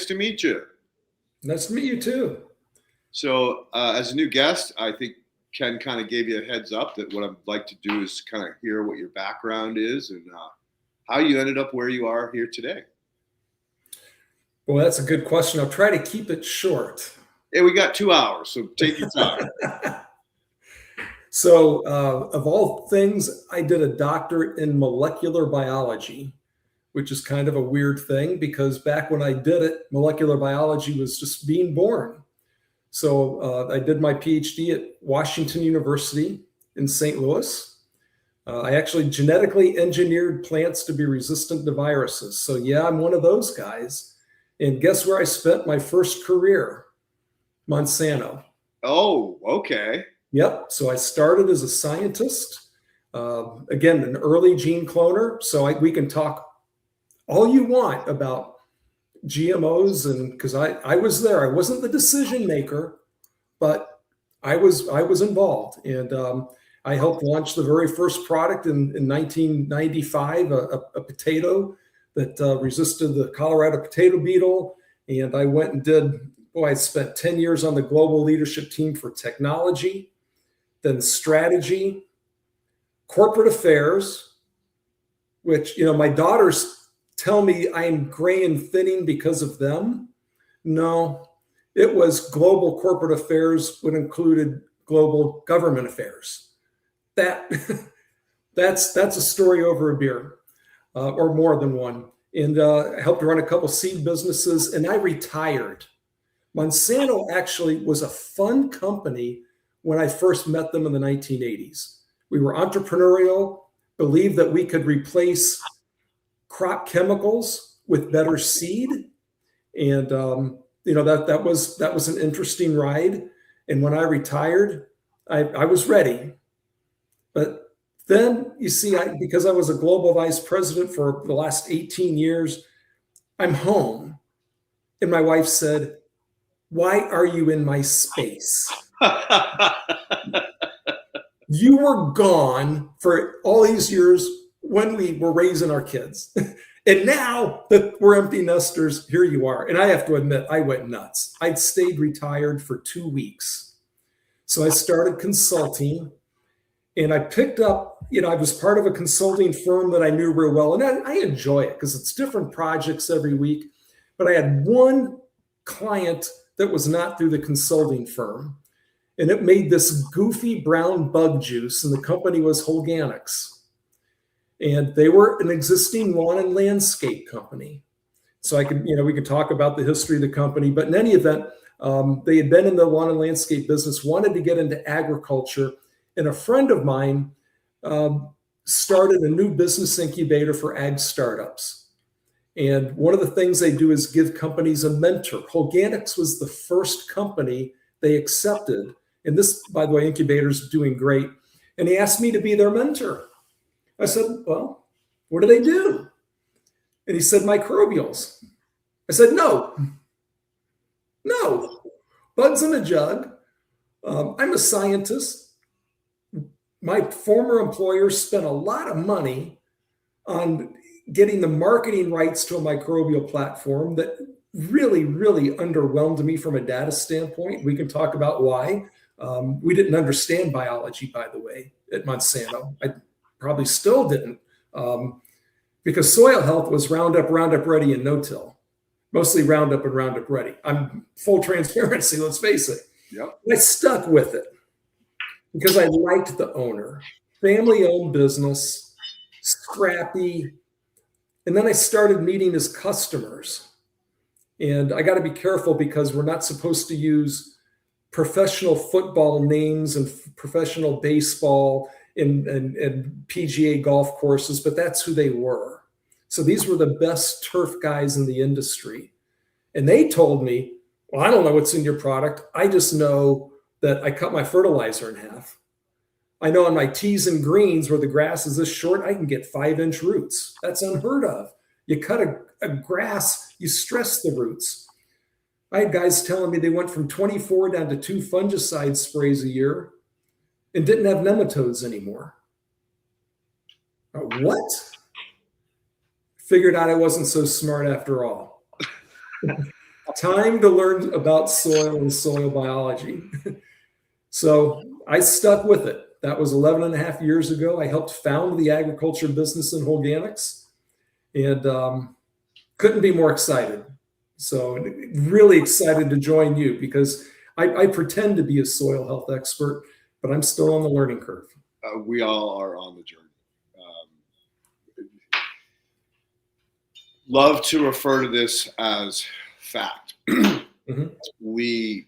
to meet you. Nice to meet you too. So as a new guest, I think Ken kind of gave you a heads up that what I'd like to do is kind of hear what your background is and how you ended up where you are here today. Well, that's a good question. I'll try to keep it short. Hey, we got 2 hours, so take your time. So of all things, I did a doctorate in molecular biology, which is kind of a weird thing because back when I did it, molecular biology was just being born. So I did my PhD at Washington University in St. Louis. I actually genetically engineered plants to be resistant to viruses. So yeah, I'm one of those guys. And guess where I spent my first career? Monsanto. Oh, okay. Yep. So I started as a scientist. Again, an early gene cloner. So we can talk all you want about GMOs, and because I was there. I wasn't the decision maker, but I was involved, and I helped launch the very first product in 1995, a potato that resisted the Colorado potato beetle. And I went and did, I spent 10 years on the global leadership team for technology, then strategy, corporate affairs, which, my daughters tell me I'm gray and thinning because of them. No, it was global corporate affairs, which included global government affairs. That's a story over a beer, or more than one. And I helped run a couple seed businesses, and I retired. Monsanto actually was a fun company when I first met them in the 1980s. We were entrepreneurial, believed that we could replace crop chemicals with better seed. And, that was an interesting ride. And when I retired, I was ready. But then you see, because I was a global vice president for the last 18 years, I'm home. And my wife said, "Why are you in my space? You were gone for all these years when we were raising our kids. And now that we're empty nesters, here you are." And I have to admit, I went nuts. I'd stayed retired for 2 weeks. So I started consulting, and I picked up, I was part of a consulting firm that I knew real well. And I enjoy it because it's different projects every week. But I had one client that was not through the consulting firm. And it made this goofy brown bug juice, and the company was Holganix. And they were an existing lawn and landscape company. So we could talk about the history of the company, but in any event, they had been in the lawn and landscape business, wanted to get into agriculture. And a friend of mine started a new business incubator for ag startups. And one of the things they do is give companies a mentor. Holganix was the first company they accepted. And this, by the way, incubator is doing great. And he asked me to be their mentor. I said, "Well, what do they do?" And he said, "Microbials." I said, No, bugs in a jug. I'm a scientist. My former employer spent a lot of money on getting the marketing rights to a microbial platform that really, really underwhelmed me from a data standpoint. We can talk about why. We didn't understand biology, by the way, at Monsanto. I probably still didn't, because soil health was Roundup Ready, and no-till. Mostly Roundup and Roundup Ready. I'm full transparency, let's face it. Yep. I stuck with it because I liked the owner. Family-owned business, scrappy. And then I started meeting his customers. And I got to be careful because we're not supposed to use professional football names and professional baseball and PGA golf courses, but that's who they were. So these were the best turf guys in the industry. And they told me, "Well, I don't know what's in your product. I just know that I cut my fertilizer in half. I know on my tees and greens where the grass is this short, I can get 5-inch roots. That's unheard of. You cut a grass, you stress the roots." I had guys telling me they went from 24 down to 2 fungicide sprays a year and didn't have nematodes anymore. What? Figured out I wasn't so smart after all. Time to learn about soil and soil biology. So I stuck with it. That was 11 and a half years ago. I helped found the agriculture business in Holganix, and couldn't be more excited. So really excited to join you, because I pretend to be a soil health expert, but I'm still on the learning curve. We all are on the journey. Love to refer to this as fact. Mm-hmm. We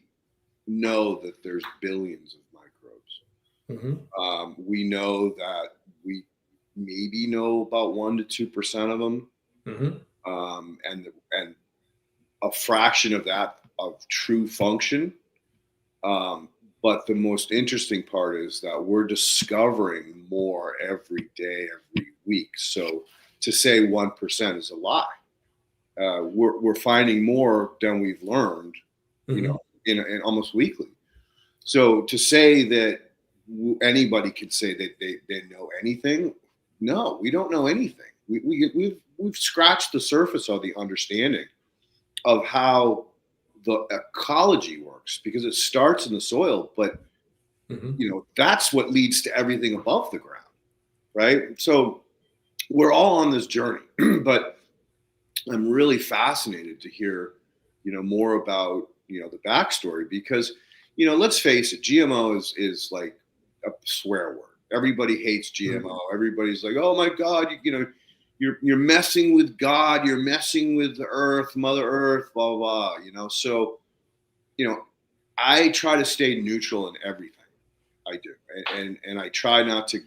know that there's billions of microbes. Mm-hmm. We know that we maybe know about 1% to 2% of them, and a fraction of that of true function. But the most interesting part is that we're discovering more every day, every week. So to say 1% is a lie. We're finding more than we've learned, in almost weekly. So to say that anybody could say that they know anything, no, we don't know anything. We've scratched the surface of the understanding of how the ecology works, because it starts in the soil, but that's what leads to everything above the ground, right? So we're all on this journey, but I'm really fascinated to hear, more about, the backstory, because, let's face it, GMO is like a swear word. Everybody hates GMO. Everybody's like, oh my God, you're messing with God, you're messing with the earth, Mother Earth, blah, blah, blah, So, I try to stay neutral in everything I do. And I try not to,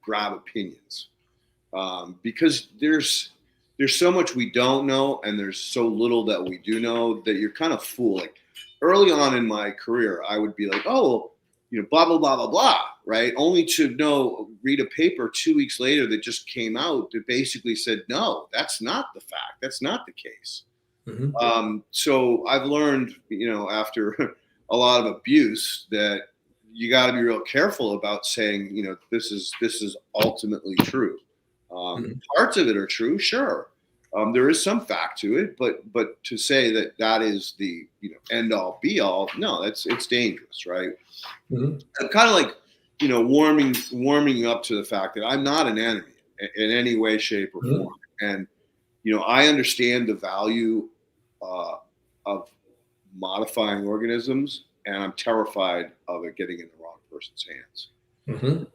grab opinions, because there's so much we don't know, and there's so little that we do know, that you're kind of fooled. Like early on in my career, I would be like, oh, blah, blah, blah, blah, blah, right? Only to read a paper 2 weeks later that just came out that basically said, no, that's not the fact. That's not the case. So I've learned, after a lot of abuse, that you got to be real careful about saying, this is ultimately true. Parts of it are true, sure. There is some fact to it, but to say that is the end all be all, no, it's dangerous, right? I'm kind of like warming up to the fact that I'm not an enemy in any way, shape, or form, and I understand the value of modifying organisms, and I'm terrified of it getting in the wrong person's hands.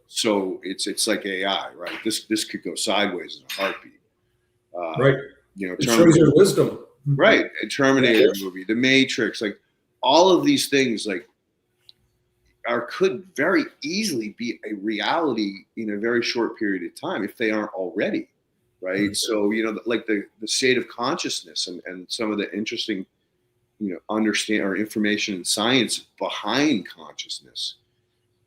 So it's like AI, right? This could go sideways in a heartbeat. Right. It shows your wisdom. Right. A Terminator movie, The Matrix, like all of these things, like could very easily be a reality in a very short period of time if they aren't already. Right. So, like the state of consciousness and some of the interesting, understand or information and science behind consciousness.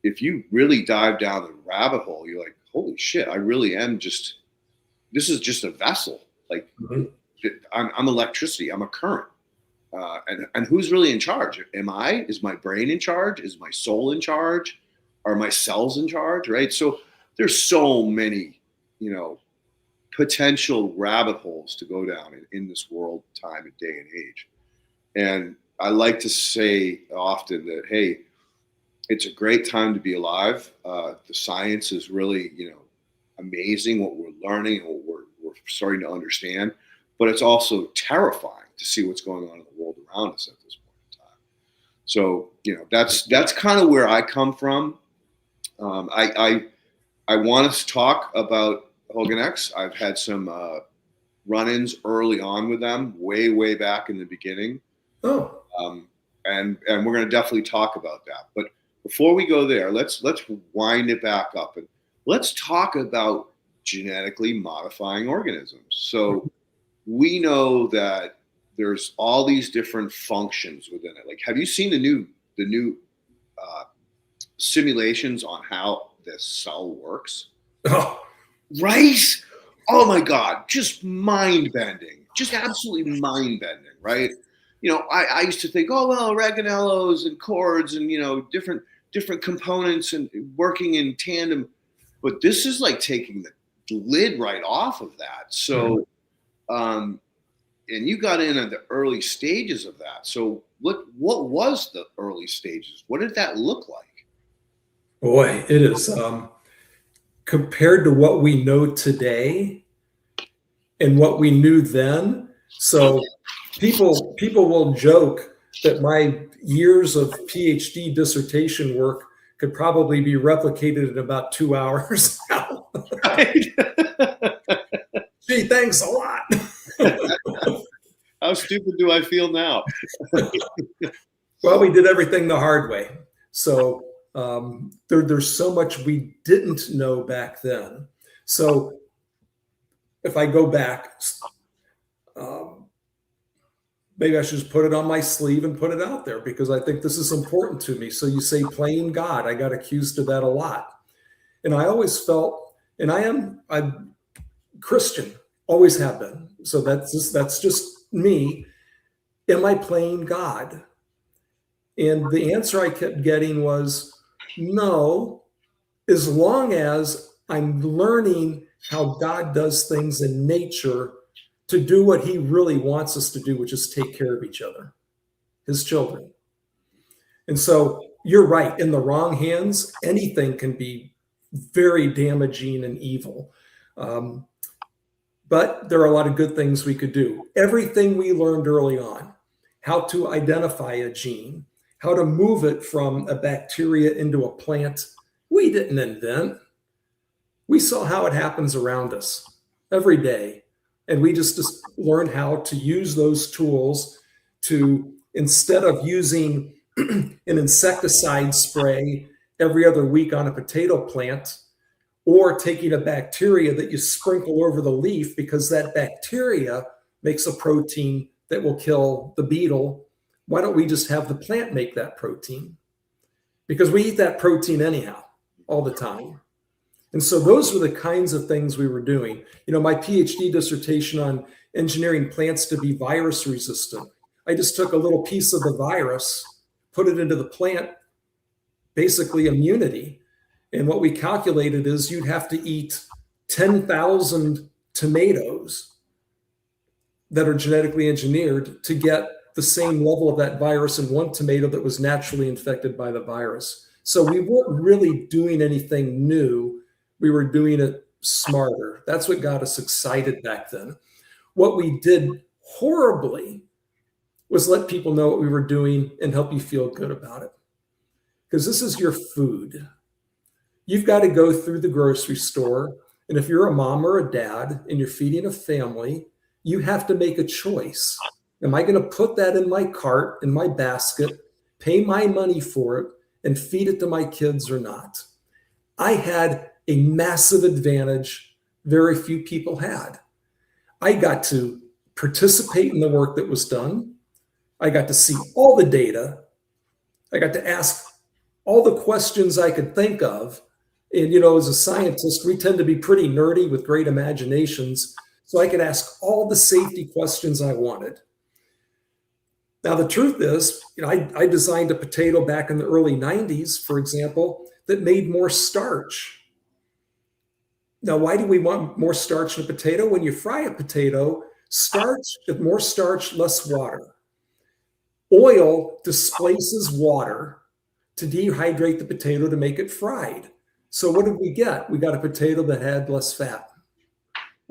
If you really dive down the rabbit hole, you're like, holy shit, I really am this is just a vessel. Like I'm electricity, I'm a current. And who's really in charge? Is my brain in charge? Is my soul in charge? Are my cells in charge? Right. So there's so many, potential rabbit holes to go down in this world, time and day and age. And I like to say often that, hey, it's a great time to be alive. The science is really, amazing what we're learning and what we're starting to understand, but it's also terrifying to see what's going on in the world around us at this point in time. So, that's kind of where I come from. I want us to talk about Holganix. I've had some run-ins early on with them, way back in the beginning. And we're going to definitely talk about that. But before we go there, let's wind it back up and let's talk about genetically modifying organisms. So we know that there's all these different functions within it. Like, have you seen the new simulations on how this cell works? Right? Oh my God, just mind-bending, just absolutely mind-bending, right? I used to think, oh, well, organellos and chords and, different components and working in tandem. But this is like taking the lid right off of that. So and you got in at the early stages of that. So what was the early stages? What did that look like? Boy, it is compared to what we know today and what we knew then. So people will joke that my years of PhD dissertation work could probably be replicated in about 2 hours now. Right? Gee, thanks a lot. How stupid do I feel now? Well, we did everything the hard way. So there's so much we didn't know back then. So if I go back, maybe I should just put it on my sleeve and put it out there because I think this is important to me. So you say playing God. I got accused of that a lot. And I always felt, and I'm Christian, always have been. So that's just me. Am I playing God? And the answer I kept getting was no, as long as I'm learning how God does things in nature to do what he really wants us to do, which is take care of each other, his children. And so you're right. In the wrong hands, anything can be very damaging and evil. But there are a lot of good things we could do. Everything we learned early on, how to identify a gene, how to move it from a bacteria into a plant, we didn't invent. We saw how it happens around us every day. And we just learned how to use those tools to, instead of using an insecticide spray every other week on a potato plant, or taking a bacteria that you sprinkle over the leaf because that bacteria makes a protein that will kill the beetle. Why don't we just have the plant make that protein? Because we eat that protein anyhow, all the time. And so those were the kinds of things we were doing. You know, my PhD dissertation on engineering plants to be virus resistant. I just took a little piece of the virus, put it into the plant, basically immunity. And what we calculated is you'd have to eat 10,000 tomatoes that are genetically engineered to get the same level of that virus in one tomato that was naturally infected by the virus. So we weren't really doing anything new. We were doing it smarter. That's what got us excited back then. What we did horribly was let people know what we were doing and help you feel good about it. Because this is your food. You've got to go through the grocery store. And if you're a mom or a dad and you're feeding a family, you have to make a choice. Am I going to put that in my cart, in my basket, pay my money for it, and feed it to my kids or not? I had a massive advantage very few people had. I got to participate in the work that was done. I got to see all the data. I got to ask all the questions I could think of. And, you know, as a scientist, we tend to be pretty nerdy with great imaginations. So I could ask all the safety questions I wanted. Now, the truth is, you know, I designed a potato back in the early 90s, for example, that made more starch. Now, why do we want more starch in a potato? When you fry a potato, more starch, less water. Oil displaces water to dehydrate the potato to make it fried. So what did we get? We got a potato that had less fat.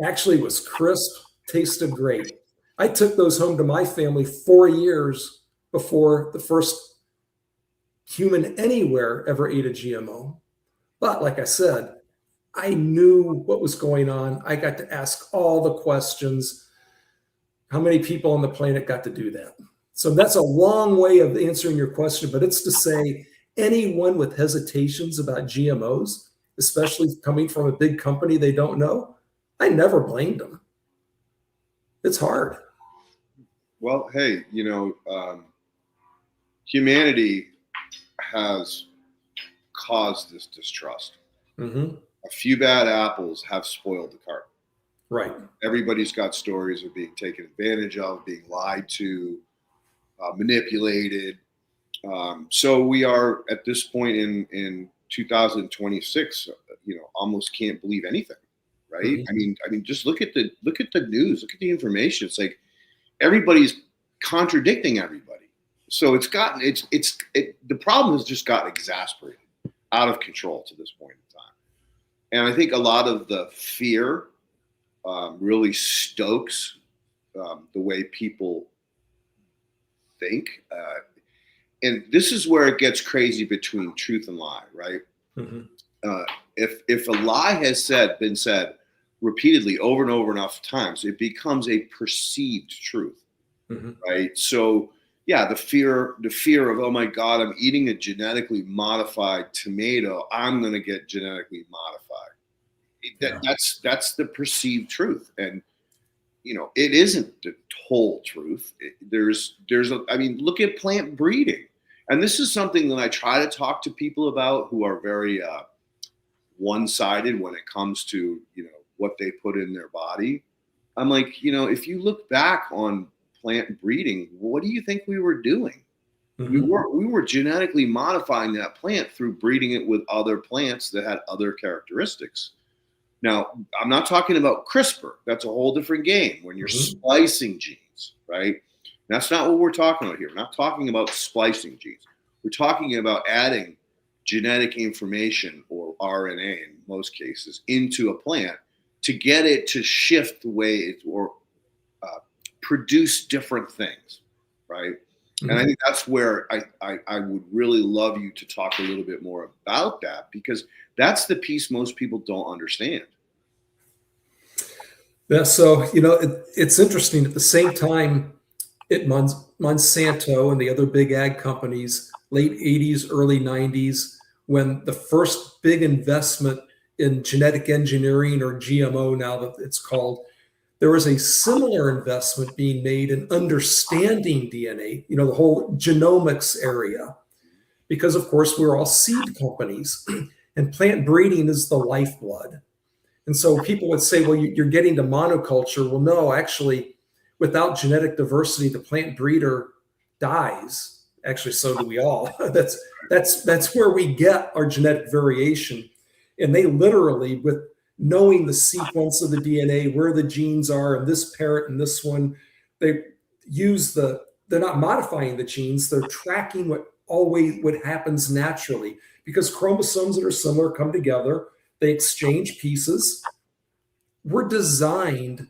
Actually, it was crisp, tasted great. I took those home to my family 4 years before the first human anywhere ever ate a GMO. But like I said, I knew what was going on. I got to ask all the questions. How many people on the planet got to do that? So that's a long way of answering your question, but it's to say anyone with hesitations about GMOs, especially coming from a big company they don't know, I never blamed them. It's hard. Well, hey, you know, humanity has caused this distrust. Mm-hmm. A few bad apples have spoiled the cart. Right. Everybody's got stories of being taken advantage of, being lied to, manipulated. So we are at this point in 2026. You know, almost can't believe anything, right? Mm-hmm. I mean, just look at the news, look at the information. It's like everybody's contradicting everybody. So the problem has just gotten exasperated, out of control to this point in time. And I think a lot of the fear really stokes the way people think. And this is where it gets crazy between truth and lie, right? Mm-hmm. If a lie has been said repeatedly over and over enough times, it becomes a perceived truth, mm-hmm. right? So yeah, the fear of, oh my God, I'm eating a genetically modified tomato, I'm going to get genetically modified. That's the perceived truth, and it isn't the whole truth. Look at plant breeding, and this is something that I try to talk to people about who are very one-sided when it comes to what they put in their body. I'm like, if you look back on plant breeding, what do you think we were doing? Mm-hmm. We were genetically modifying that plant through breeding it with other plants that had other characteristics. Now, I'm not talking about CRISPR. That's a whole different game when you're mm-hmm. splicing genes, right? That's not what we're talking about here. We're not talking about splicing genes. We're talking about adding genetic information, or RNA in most cases, into a plant to get it to shift the way it or produce different things, right? Mm-hmm. And I think that's where I would really love you to talk a little bit more about that, because that's the piece most people don't understand. Yeah, so it's interesting. At the same time, Monsanto and the other big ag companies, late 80s, early 90s, when the first big investment in genetic engineering, or GMO now that it's called, there was a similar investment being made in understanding DNA, the whole genomics area, because of course we're all seed companies and plant breeding is the lifeblood. And so people would say, well, you're getting to monoculture. Well, no, actually, without genetic diversity, the plant breeder dies. Actually, so do we all. That's where we get our genetic variation. And they literally, with knowing the sequence of the DNA, where the genes are, and this parent and this one, they're not modifying the genes, they're tracking what happens naturally, because chromosomes that are similar come together, they exchange pieces. We're designed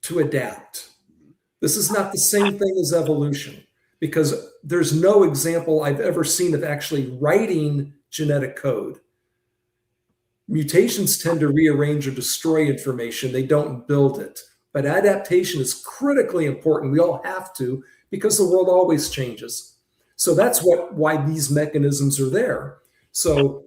to adapt. This is not the same thing as evolution, because there's no example I've ever seen of actually writing genetic code. Mutations tend to rearrange or destroy information. They don't build it. But adaptation is critically important. We all have to, because the world always changes. So that's why these mechanisms are there. So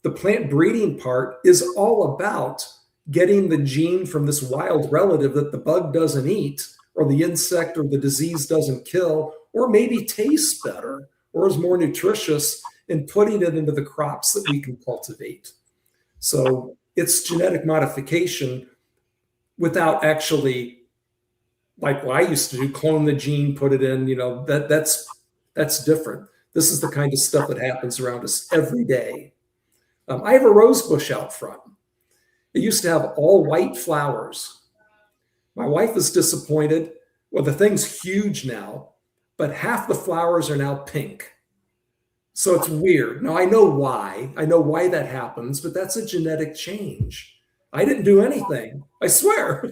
the plant breeding part is all about getting the gene from this wild relative that the bug doesn't eat, or the insect or the disease doesn't kill, or maybe tastes better or is more nutritious, and putting it into the crops that we can cultivate. So it's genetic modification without actually, like what I used to do, clone the gene, put it in, that's different. This is the kind of stuff that happens around us every day. I have a rose bush out front. It used to have all white flowers. My wife is disappointed. Well, the thing's huge now, but half the flowers are now pink. So it's weird. Now, I know why that happens, but that's a genetic change. I didn't do anything. I swear.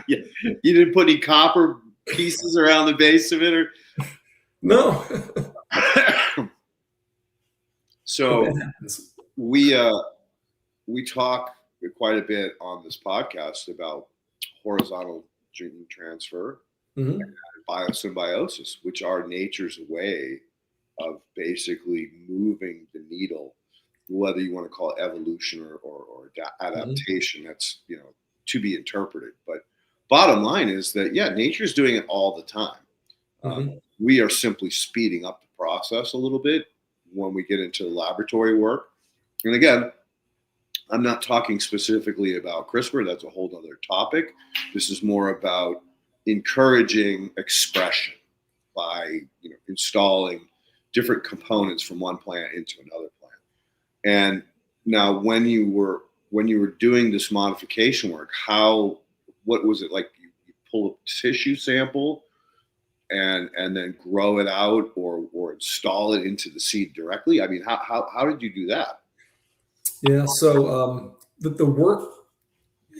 You didn't put any copper pieces around the base of it, or? No. So we talk quite a bit on this podcast about horizontal gene transfer, mm-hmm. and biosymbiosis, which are nature's way of basically moving the needle, whether you want to call it evolution or adaptation. Mm-hmm. That's to be interpreted. But bottom line is that nature's doing it all the time. Mm-hmm. We are simply speeding up the process a little bit when we get into laboratory work. And again, I'm not talking specifically about CRISPR. That's a whole other topic. This is more about encouraging expression by installing different components from one plant into another plant. And now, when you were doing this modification work, what was it like? You pull a tissue sample and then grow it out or install it into the seed directly? I mean, how did you do that? Yeah. So the work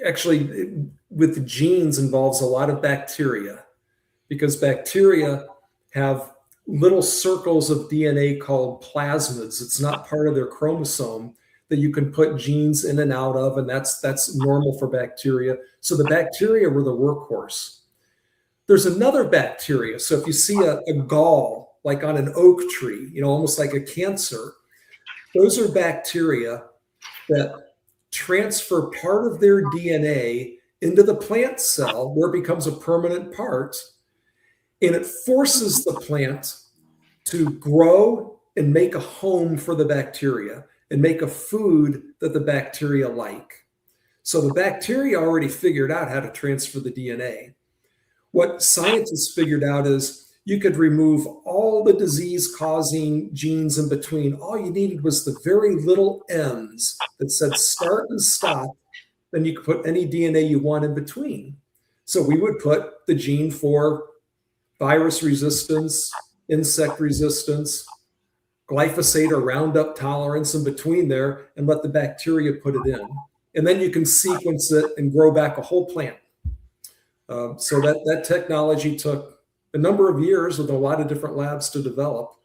actually with the genes involves a lot of bacteria, because bacteria have little circles of DNA called plasmids. It's not part of their chromosome that you can put genes in and out of, and that's normal for bacteria. So the bacteria were the workhorse. There's another bacteria. So if you see a gall, like on an oak tree, almost like a cancer, those are bacteria that transfer part of their DNA into the plant cell where it becomes a permanent part, and it forces the plant to grow and make a home for the bacteria and make a food that the bacteria like. So the bacteria already figured out how to transfer the DNA. What scientists figured out is you could remove all the disease-causing genes in between. All you needed was the very little ends that said start and stop. Then you could put any DNA you want in between. So we would put the gene for virus resistance, insect resistance, glyphosate or Roundup tolerance in between there, and let the bacteria put it in. And then you can sequence it and grow back a whole plant. So that technology took a number of years with a lot of different labs to develop.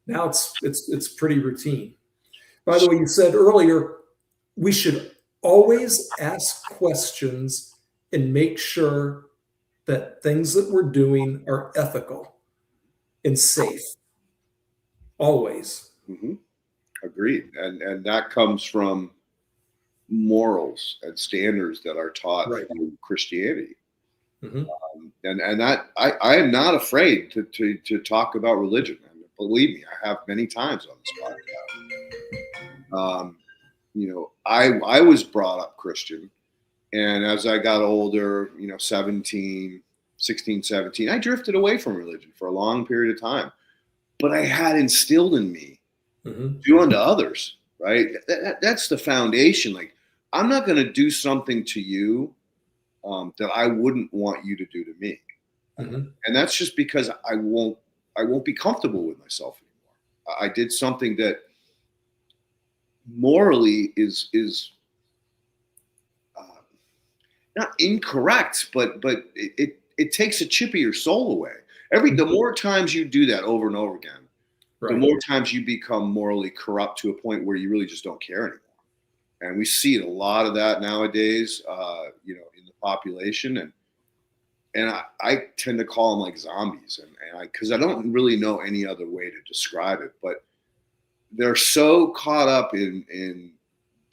Now it's pretty routine. By the way, you said earlier, we should always ask questions and make sure that things that we're doing are ethical and safe. Always. Mm-hmm. Agreed. And that comes from morals and standards that are taught Right. through Christianity. Mm-hmm. And that I am not afraid to talk about religion. And believe me, I have many times on this podcast. I was brought up Christian, and as I got older, 16, 17, I drifted away from religion for a long period of time. But I had instilled in me, do unto others, right? That's the foundation. Like, I'm not going to do something to you that I wouldn't want you to do to me. And that's just because I won't be comfortable with myself anymore. I did something that morally is not incorrect, but it takes a chip of your soul away. The more times you do that over and over again, Right. the more times you become morally corrupt to a point where you really just don't care anymore. And we see a lot of that nowadays, in the population. And I tend to call them like zombies, because I don't really know any other way to describe it. But they're so caught up in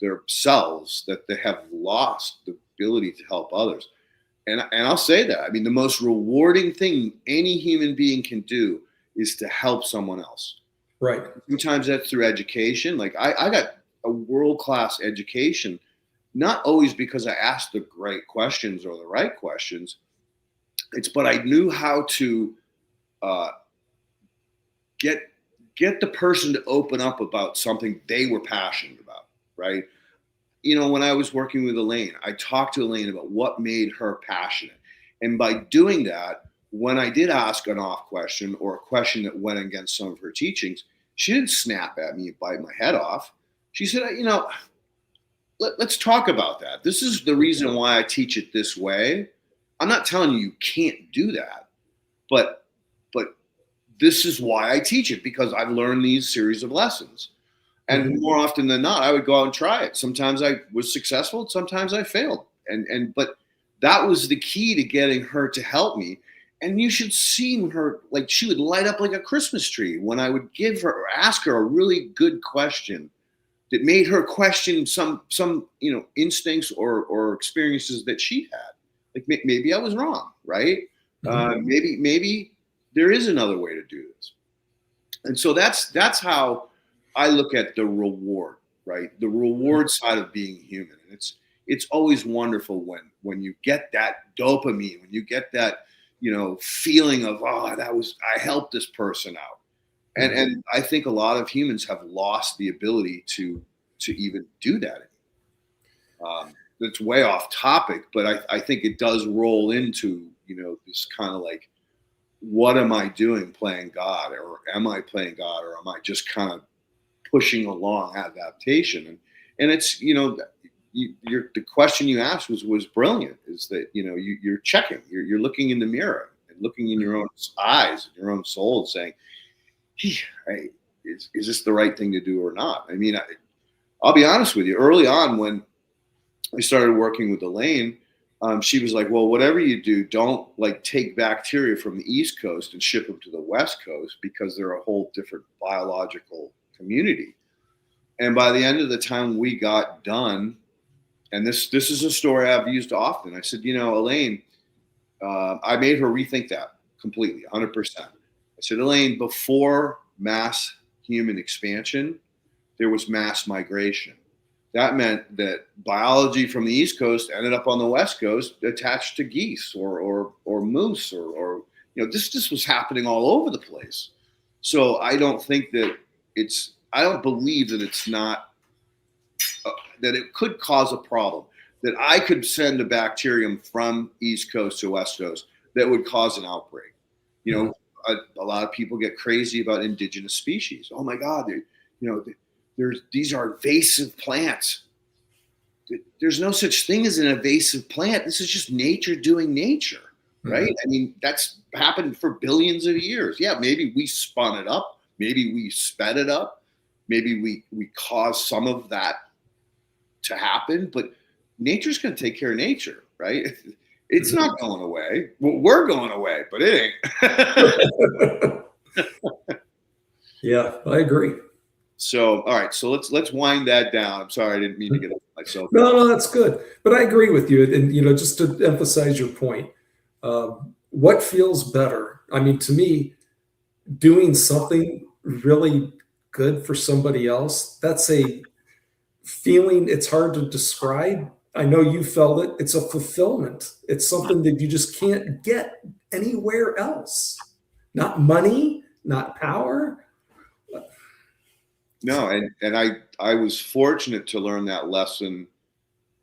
themselves that they have lost the ability to help others. And I'll say that. I mean, the most rewarding thing any human being can do is to help someone else. Right. Sometimes that's through education. Like I got a world-class education, not always because I asked the great questions or the right questions. But I knew how to get the person to open up about something they were passionate about, right? When I was working with Elaine, I talked to Elaine about what made her passionate. And by doing that, when I did ask an off question or a question that went against some of her teachings, she didn't snap at me and bite my head off. She said, let's talk about that. This is the reason why I teach it this way. I'm not telling you can't do that, but this is why I teach it, because I've learned these series of lessons. And more often than not, I would go out and try it. Sometimes I was successful, sometimes I failed. But that was the key to getting her to help me. And you should see her, like, she would light up like a Christmas tree when I would ask her a really good question that made her question some instincts or experiences that she had. Like, maybe I was wrong, right? Maybe there is another way to do this. And so that's how I look at the reward, right? The reward side of being human. And it's always wonderful when you get that dopamine, when you get that, feeling of, I helped this person out. And I think a lot of humans have lost the ability to even do that. It's way off topic, but I think it does roll into this kind of like, what am I doing playing God, or am I playing God, or am I just kind of pushing along adaptation? And it's, the question you asked was brilliant, is that, you're checking, you're looking in the mirror and looking in your own eyes, your own soul, and saying, hey, is this the right thing to do or not? I mean, I'll be honest with you, early on when I started working with Elaine, she was like, well, whatever you do, don't like take bacteria from the East Coast and ship them to the West Coast, because they're a whole different biological community. And by the end of the time we got done, and this is a story I've used often, I said, Elaine, I made her rethink that completely, 100%. I said, Elaine, before mass human expansion, there was mass migration. That meant that biology from the East Coast ended up on the West Coast attached to geese or moose or this was happening all over the place. So I don't think that I don't believe that it's not, that it could cause a problem, that I could send a bacterium from East Coast to West Coast that would cause an outbreak. A lot of people get crazy about indigenous species. Oh my God, these are invasive plants. There's no such thing as an invasive plant. This is just nature doing nature, right? I mean, that's happened for billions of years. Yeah, maybe we spun it up. Maybe we sped it up. Maybe we caused some of that to happen. But nature's going to take care of nature, right? It's not going away. Well, we're going away, but it ain't. Yeah, I agree. So, all right. So let's wind that down. I'm sorry, I didn't mean to get myself. No, that's good. But I agree with you. And just to emphasize your point, what feels better? I mean, to me, doing something really good for somebody else, that's a feeling. It's hard to describe. I know you felt it. It's a fulfillment. It's something that you just can't get anywhere else. Not money, not power. No, and I was fortunate to learn that lesson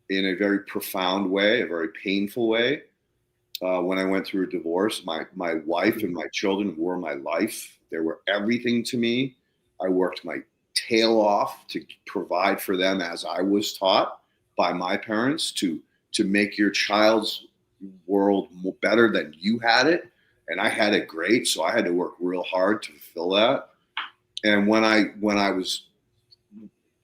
in a very profound way, a very painful way. When I went through a divorce, my wife and my children were my life. They were everything to me. I worked my tail off to provide for them, as I was taught by my parents, to make your child's world better than you had it. And I had it great, so I had to work real hard to fulfill that. And when I was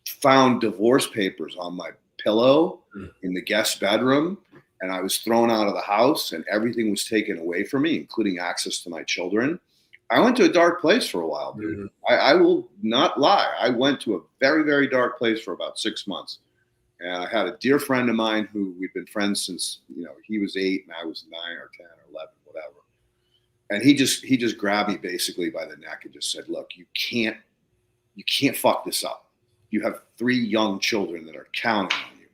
found divorce papers on my pillow in the guest bedroom, and I was thrown out of the house and everything was taken away from me, including access to my children, I went to a dark place for a while, dude. Mm-hmm. I will not lie. I went to a very, very dark place for about 6 months. And I had a dear friend of mine who we've been friends since, he was 8 and I was 9 or 10 or 11, whatever. And he just grabbed me basically by the neck and just said, look, you can't fuck this up. You have 3 young children that are counting on you.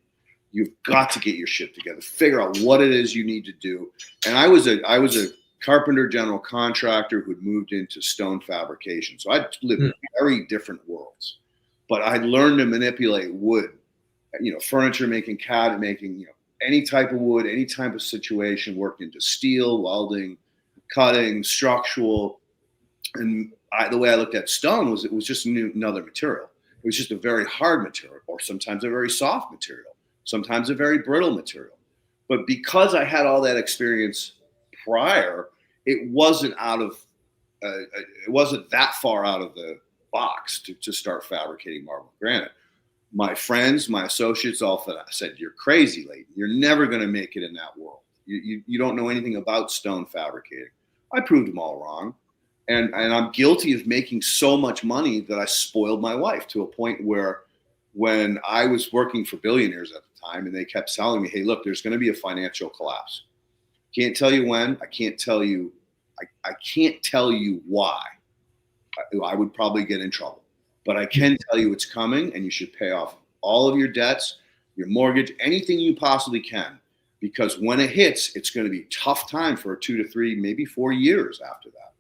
You've got to get your shit together. Figure out what it is you need to do. And I was a carpenter general contractor who'd moved into stone fabrication. So I'd lived in very different worlds. But I'd learned to manipulate wood, furniture making, cabinet making, any type of wood, any type of situation, worked into steel, welding, cutting, structural. And the way I looked at stone was it was just another material. It was just a very hard material, or sometimes a very soft material, sometimes a very brittle material. But because I had all that experience prior, it wasn't that far out of the box to start fabricating marble and granite. My friends, my associates all said, you're crazy, Leighton. You're never going to make it in that world. You don't know anything about stone fabricating. I proved them all wrong. And I'm guilty of making so much money that I spoiled my wife to a point where when I was working for billionaires at the time and they kept telling me, hey, look, there's going to be a financial collapse. Can't tell you when. I can't tell you why. I would probably get in trouble. But I can tell you it's coming and you should pay off all of your debts, your mortgage, anything you possibly can. Because when it hits, it's going to be a tough time for 2 to 3, maybe 4 years after that.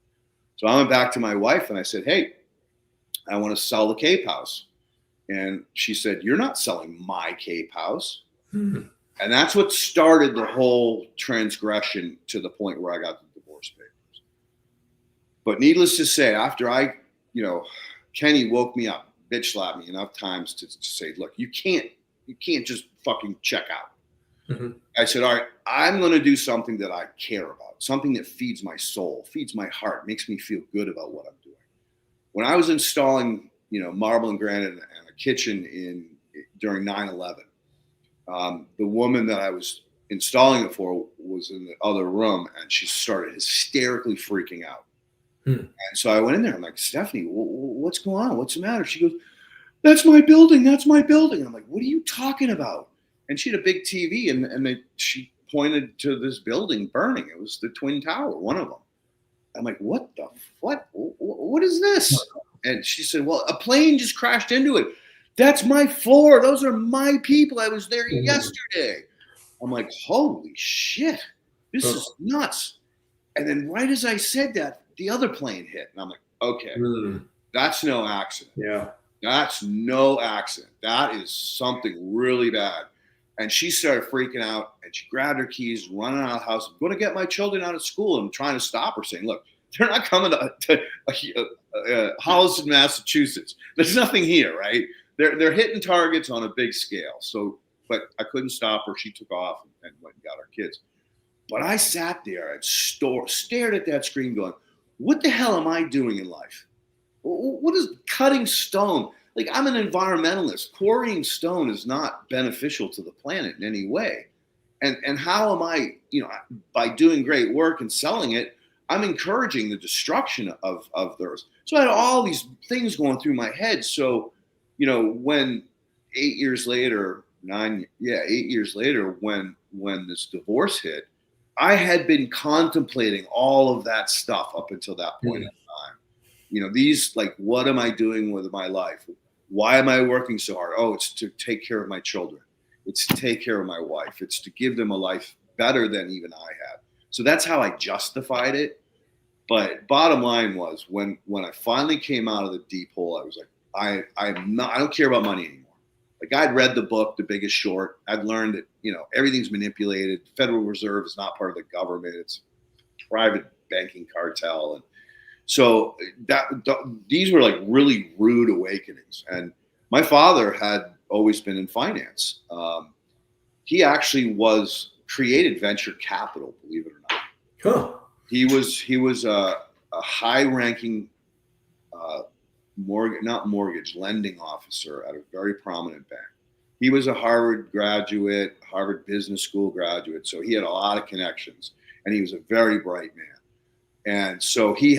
So I went back to my wife and I said, hey, I want to sell the Cape House. And she said, you're not selling my Cape House. And that's what started the whole transgression to the point where I got the divorce papers. But needless to say, after Kenny woke me up, bitch slapped me enough times to say, look, you can't just fucking check out. Mm-hmm. I said, all right, I'm going to do something that I care about, something that feeds my soul, feeds my heart, makes me feel good about what I'm doing. When I was installing, marble and granite and a kitchen during 9/11, the woman that I was installing it for was in the other room, and she started hysterically freaking out. And so I went in there. I'm like, Stephanie, what's going on? What's the matter? She goes, that's my building. That's my building. I'm like, what are you talking about? And she had a big TV, and she pointed to this building burning. It was the Twin Tower, one of them. I'm like, what is this? And she said, well, a plane just crashed into it. That's my floor. Those are my people. I was there yesterday. I'm like, holy shit, this is nuts. And then right as I said that, the other plane hit. And I'm like, okay, that's no accident. Yeah. That's no accident. That is something really bad. And she started freaking out, and she grabbed her keys, running out of the house. I'm going to get my children out of school. I'm trying to stop her, saying, look, they're not coming to Holliston, Massachusetts. There's nothing here, right? They're hitting targets on a big scale. So, but I couldn't stop her. She took off and went and got our kids. But I sat there and stared at that screen going, what the hell am I doing in life? What is cutting stone? Like, I'm an environmentalist. Quarrying stone is not beneficial to the planet in any way. And how am I, by doing great work and selling it, I'm encouraging the destruction of the earth. So I had all these things going through my head. So, when 8 years later, 8 years later, when this divorce hit, I had been contemplating all of that stuff up until that point in time. These, like, what am I doing with my life? Why am I working so hard? Oh, it's to take care of my children. It's to take care of my wife. It's to give them a life better than even I had. So that's how I justified it. But bottom line was, when I finally came out of the deep hole, I was like, I don't care about money anymore. Like, I'd read the book, The Biggest Short. I'd learned that, everything's manipulated. The Federal Reserve is not part of the government. It's a private banking cartel. And so these were like really rude awakenings. And my father had always been in finance. He actually created venture capital, believe it or not. Huh. He was a high-ranking lending officer at a very prominent bank. He was a Harvard graduate, Harvard Business School graduate, so he had a lot of connections, and he was a very bright man. And so he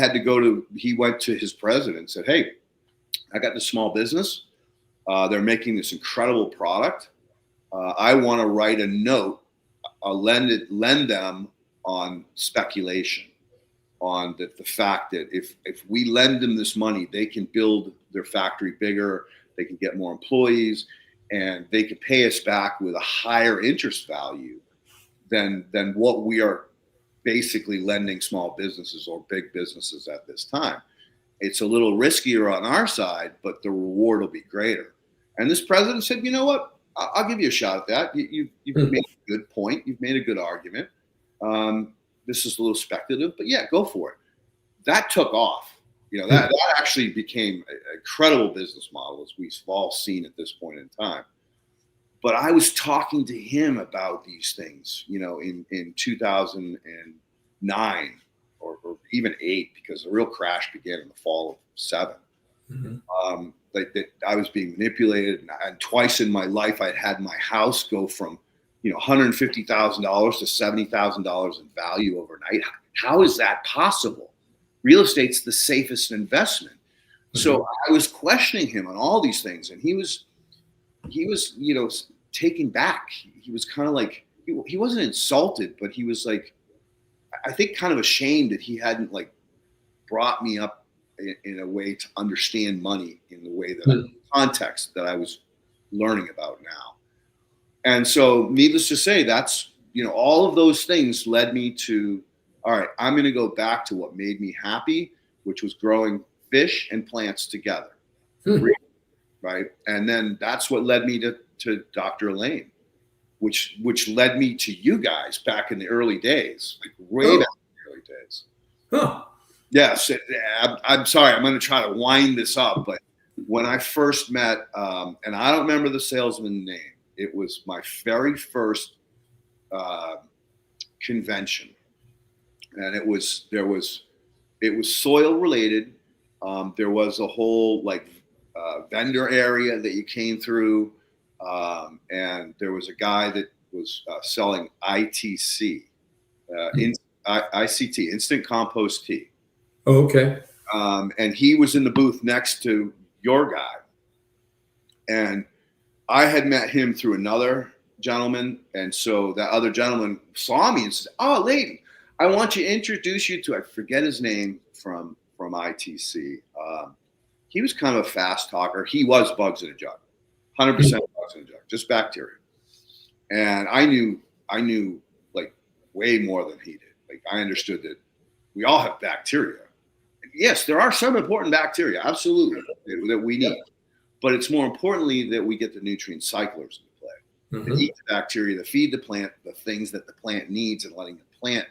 went to his president and said, hey, I got this small business. They're making this incredible product. I want to write a note, lend them on speculation, on the fact that if we lend them this money, they can build their factory bigger, they can get more employees, and they can pay us back with a higher interest value than what we are basically lending small businesses or big businesses at this time. It's a little riskier on our side, but the reward will be greater. And this president said, you know what? I'll give you a shot at that. You've made a good point. You've made a good argument. This is a little speculative, but yeah, go for it. That took off. That actually became an incredible business model, as we've all seen at this point in time. But I was talking to him about these things, in 2009 or even 8, because the real crash began in the fall of 7. Mm-hmm. That I was being manipulated, and twice in my life I'd had my house go from $150,000 to $70,000 in value overnight. How is that possible? Real estate's the safest investment. Mm-hmm. So I was questioning him on all these things, and he was taken back. He was kind of like, he wasn't insulted, but he was like, I think kind of ashamed that he hadn't like brought me up in a way to understand money in the way that context that I was learning about now. And so needless to say, that's, all of those things led me to, all right, I'm going to go back to what made me happy, which was growing fish and plants together. Right. And then that's what led me to Dr. Elaine. which led me to you guys back in the early days, like way back in the early days. Huh. Yes, I'm sorry. I'm going to try to wind this up, but when I first met, and I don't remember the salesman's name, it was my very first convention, and it was soil related. There was a whole vendor area that you came through, and there was a guy that was selling ITC, ICT, instant compost tea. Oh, okay. And he was in the booth next to your guy. And I had met him through another gentleman. And so that other gentleman saw me and said, "Oh, Leighton, I want to introduce you to," I forget his name, from ITC. He was kind of a fast talker. He was bugs in a jug, 100% bugs in a jug, just bacteria. And I knew like way more than he did. Like, I understood that we all have bacteria. Yes, there are some important bacteria, absolutely, that we need. But it's more importantly that we get the nutrient cyclers into play. That eat the bacteria, that feed the plant the things that the plant needs, and letting the plant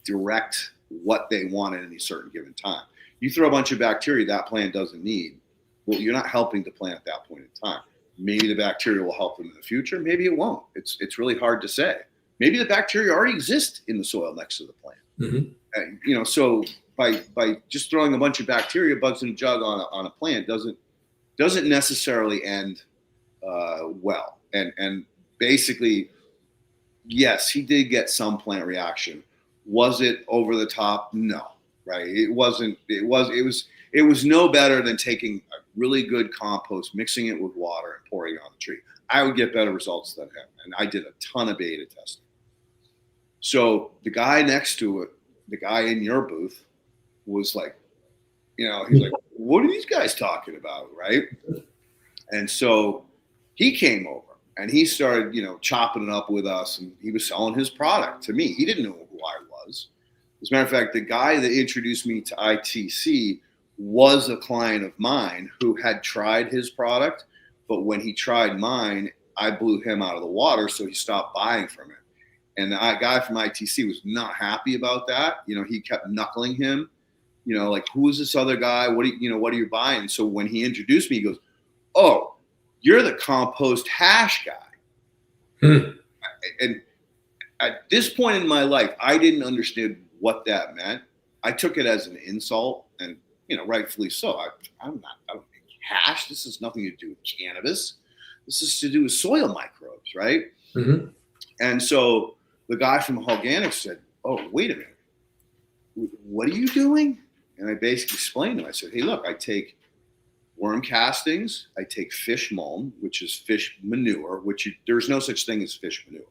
direct what they want at any certain given time. You throw a bunch of bacteria that plant doesn't need, well, you're not helping the plant at that point in time. Maybe the bacteria will help them in the future. Maybe it won't. It's really hard to say. Maybe the bacteria already exist in the soil next to the plant. So by just throwing a bunch of bacteria, bugs in a jug on a plant doesn't necessarily end well. And basically, yes, he did get some plant reaction. Was it over the top? No, right? It wasn't. It was no better than taking a really good compost, mixing it with water, and pouring it on the tree. I would get better results than him, and I did a ton of beta testing. So the guy next to it, the guy in your booth, was like, he's like, "What are these guys talking about?" Right? And so he came over and he started, chopping it up with us, and he was selling his product to me. He didn't know who I was. As a matter of fact, the guy that introduced me to ITC was a client of mine who had tried his product, but when he tried mine, I blew him out of the water, so he stopped buying from it. And the guy from ITC was not happy about that. He kept knuckling him. Like, who is this other guy? What are you buying? So when he introduced me, he goes, "Oh, you're the compost hash guy." And at this point in my life, I didn't understand what that meant. I took it as an insult, and rightfully so. I don't make hash. This has nothing to do with cannabis. This is to do with soil microbes, right? And so the guy from Holganix said, "Oh, wait a minute. What are you doing?" And I basically explained to him. I said, "Hey, look, I take worm castings. I take fish mulm, which is fish manure, there's no such thing as fish manure.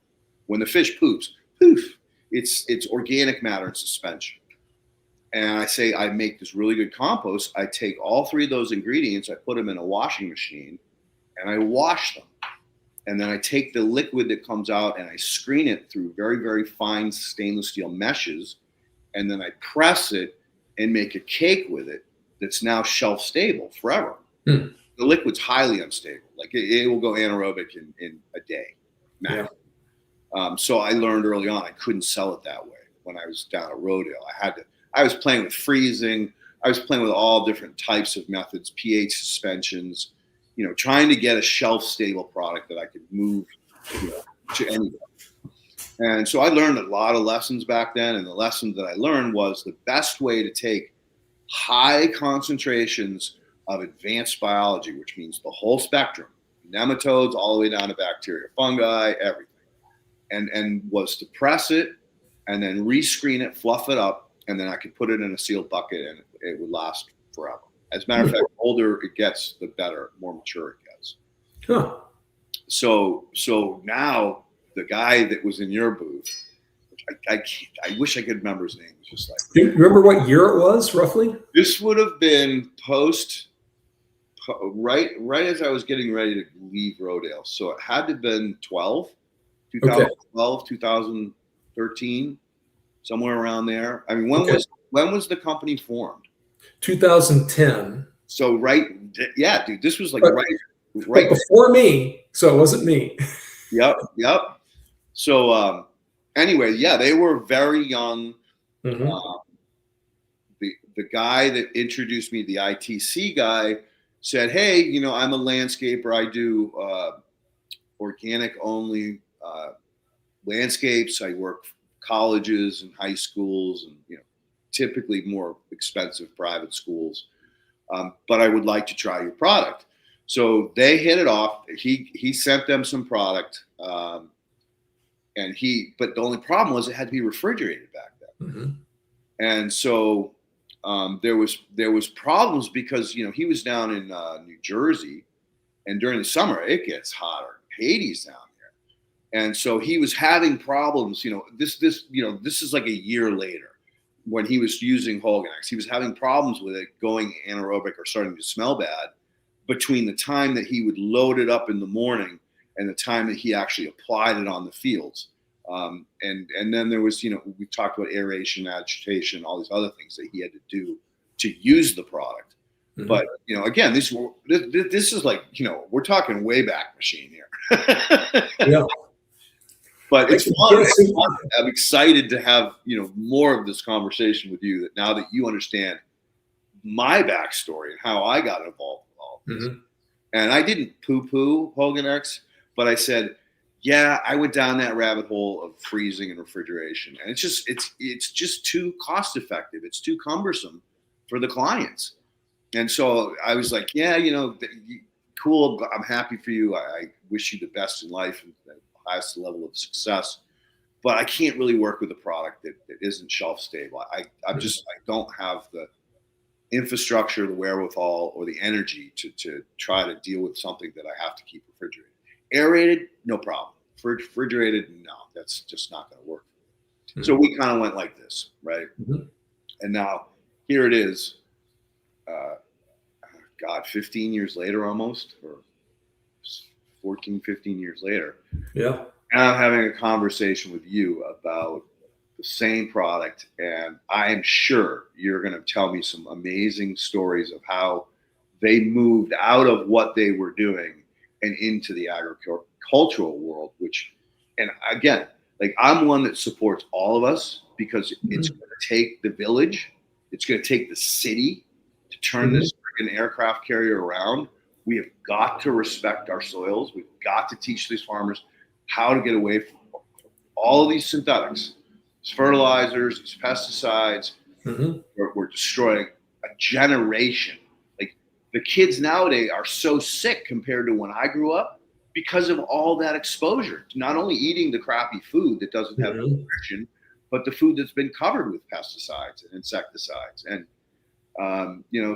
When the fish poops, poof, it's organic matter in suspension. And I say, I make this really good compost. I take all three of those ingredients, I put them in a washing machine, and I wash them. And then I take the liquid that comes out and I screen it through very, very fine stainless steel meshes. And then I press it and make a cake with it that's now shelf stable forever. The liquid's highly unstable. Like it will go anaerobic in a day. Max. So I learned early on I couldn't sell it that way when I was down at Rodale. I was playing with freezing. I was playing with all different types of methods, pH suspensions, trying to get a shelf stable product that I could move to anywhere. And so I learned a lot of lessons back then. And the lesson that I learned was the best way to take high concentrations of advanced biology, which means the whole spectrum, nematodes all the way down to bacteria, fungi, everything, and was to press it and then rescreen it, fluff it up, and then I could put it in a sealed bucket and it would last forever. As a matter of fact, the older it gets, the better, more mature it gets. So now the guy that was in your booth, I wish I could remember his name. It's just like, do you remember what year it was roughly? This would have been right as I was getting ready to leave Rodale. So it had to have been 2012, 2013, somewhere around there. I mean, when was the company formed? 2010. So dude, this was like right before me. So it wasn't me. Yep. So anyway, yeah, they were very young. Mm-hmm. The guy that introduced me, the ITC guy, said, "Hey, I'm a landscaper. I do organic only landscapes. I work colleges and high schools, and typically more expensive private schools. But I would like to try your product." So they hit it off. He sent them some product, but the only problem was it had to be refrigerated back then, Mm-hmm. and so there was problems because he was down in New Jersey, and during the summer it gets hotter, Hades down there, and so he was having problems. This is like a year later when he was using Holganix. He was having problems with it going anaerobic or starting to smell bad between the time that he would load it up in the morning and the time that he actually applied it on the fields. And then there was, we talked about aeration, agitation, all these other things that he had to do to use the product. Mm-hmm. But, again, this is like, we're talking way back machine here. Yeah. But it's fun. I'm excited to have, more of this conversation with you, that now that you understand my backstory and how I got involved with all of this. Mm-hmm. And I didn't poo-poo Holganix, but I said, yeah, I went down that rabbit hole of freezing and refrigeration. And it's just too cost effective. It's too cumbersome for the clients. And so I was like, yeah, cool. I'm happy for you. I wish you the best in life and the highest level of success. But I can't really work with a product that isn't shelf stable. I don't have the infrastructure, the wherewithal, or the energy to try to deal with something that I have to keep refrigerated. Aerated, no problem. Refrigerated, no, that's just not going to work. Mm-hmm. So we kind of went like this, right? Mm-hmm. And now here it is, 15 years later almost, or 14, 15 years later. Yeah. And I'm having a conversation with you about the same product, and I am sure you're going to tell me some amazing stories of how they moved out of what they were doing and into the agricultural world, and again, like, I'm one that supports all of us, because it's going to take the village, it's going to take the city to turn this freaking aircraft carrier around. We have got to respect our soils. We've got to teach these farmers how to get away from all of these synthetics, these fertilizers, these pesticides. Mm-hmm. We're destroying a generation. Like, the kids nowadays are so sick compared to when I grew up because of all that exposure to not only eating the crappy food that doesn't have nutrition, but the food that's been covered with pesticides and insecticides. And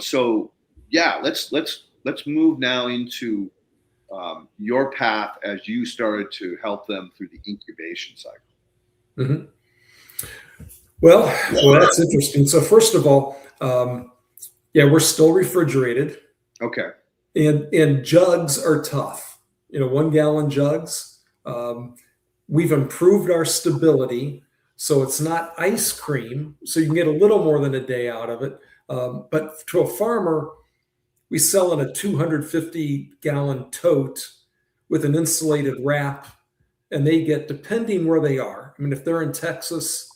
so yeah, let's move now into your path as you started to help them through the incubation cycle. Mm-hmm. Well, that's interesting. So first of all, we're still refrigerated. Okay. And jugs are tough. 1 gallon jugs. We've improved our stability, so it's not ice cream. So you can get a little more than a day out of it. But to a farmer, we sell in a 250-gallon tote with an insulated wrap, and they get, depending where they are. I mean, if they're in Texas,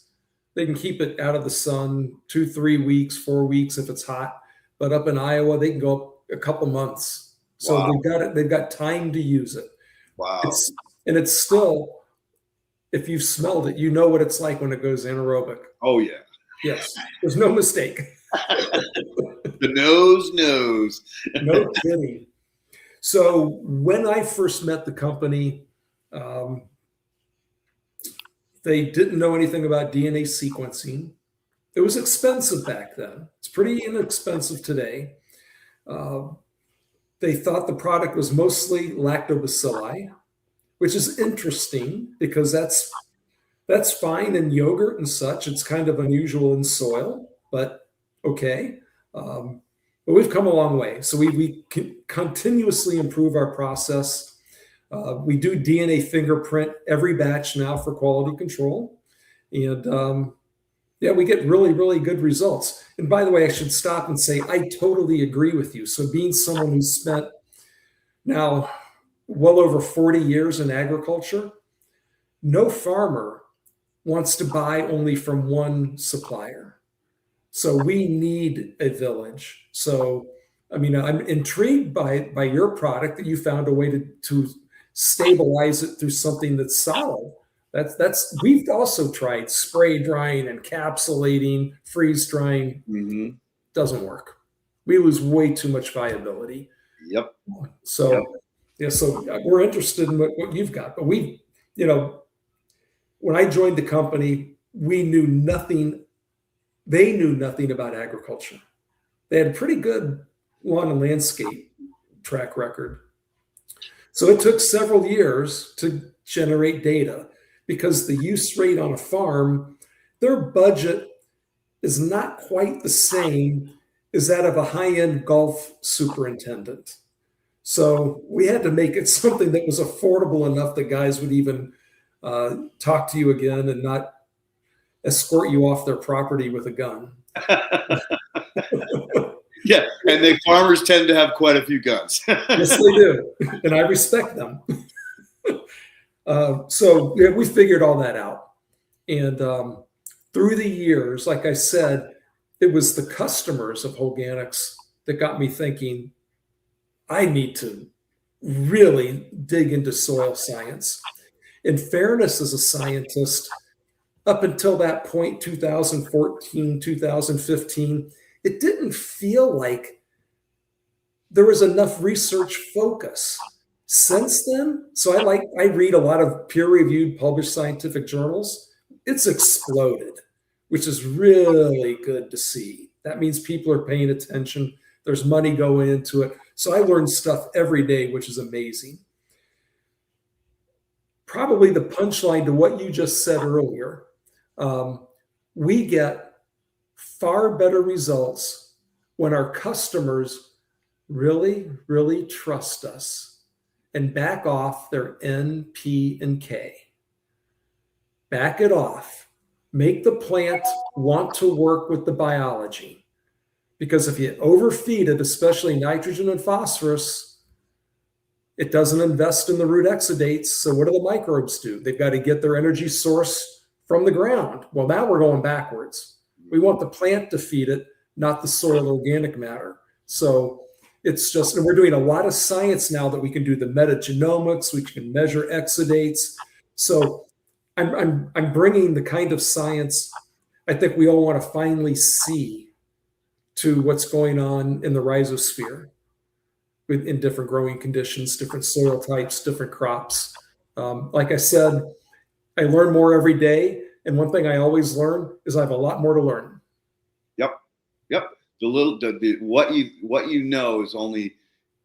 they can keep it out of the sun 2, 3 weeks, 4 weeks if it's hot. But up in Iowa, they can go up a couple months. So wow. They've got time to use it. Wow. It's still, if you've smelled it, you know what it's like when it goes anaerobic. Oh, yeah. Yes. There's no mistake. The nose knows. No kidding. So when I first met the company, they didn't know anything about DNA sequencing. It was expensive back then. It's pretty inexpensive today. They thought the product was mostly lactobacilli, which is interesting because that's fine in yogurt and such. It's kind of unusual in soil, but okay. But we've come a long way. So we continuously improve our process. We do DNA fingerprint every batch now for quality control. And we get really, really good results. And by the way, I should stop and say, I totally agree with you. So being someone who's spent now well over 40 years in agriculture, no farmer wants to buy only from one supplier. So we need a village. So, I mean, I'm intrigued by your product that you found a way to stabilize it through something that's solid. We've also tried spray drying, encapsulating, freeze drying. Mm-hmm. Doesn't work. We lose way too much viability. Yep. So, Yep. yeah, so we're interested in what you've got. But when I joined the company, we knew nothing. They knew nothing about agriculture. They had a pretty good lawn and landscape track record. So it took several years to generate data because the use rate on a farm, their budget is not quite the same as that of a high-end golf superintendent. So we had to make it something that was affordable enough that guys would even talk to you again and not escort you off their property with a gun. Yeah, and the farmers tend to have quite a few guns. Yes, they do, and I respect them. So yeah, we figured all that out, and through the years, like I said, it was the customers of Holganix that got me thinking, I need to really dig into soil science. In fairness, as a scientist, up until that point, 2014, 2015, it didn't feel like there was enough research focus. Since then, so I read a lot of peer-reviewed, published scientific journals. It's exploded, which is really good to see. That means people are paying attention. There's money going into it. So I learn stuff every day, which is amazing. Probably the punchline to what you just said earlier, we get far better results when our customers really, really trust us and back off their N, P, and K. Back it off. Make the plant want to work with the biology. Because if you overfeed it, especially nitrogen and phosphorus, it doesn't invest in the root exudates. So what do the microbes do? They've got to get their energy source from the ground. Well, now we're going backwards. We want the plant to feed it, not the soil organic matter. So it's just, and we're doing a lot of science now that we can do the metagenomics, we can measure exudates. So I'm bringing the kind of science I think we all want to finally see to what's going on in the rhizosphere in different growing conditions, different soil types, different crops. Like I said, I learn more every day. And one thing I always learn is I have a lot more to learn. Yep. What you know is only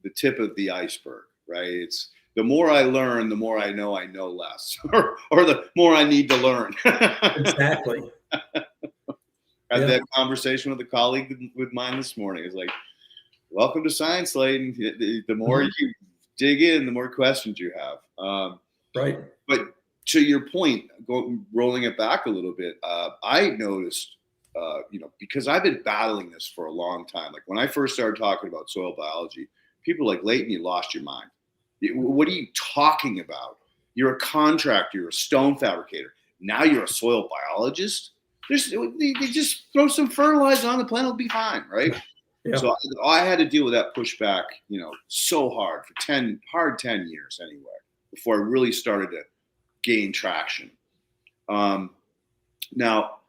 the tip of the iceberg, right? It's the more I learn, the more I know less, or the more I need to learn. Exactly. I had that conversation with a colleague with mine this morning. It's like, welcome to science, Leighton. The more you dig in, the more questions you have. Right. But to your point, rolling it back a little bit, I noticed, because I've been battling this for a long time. Like when I first started talking about soil biology, people were like, Leighton, you lost your mind. What are you talking about? You're a contractor. You're a stone fabricator. Now you're a soil biologist. They just throw some fertilizer on the plant, it'll be fine, right? Yeah. So I had to deal with that pushback, so hard for 10 years anyway, before I really started to gain traction. Now,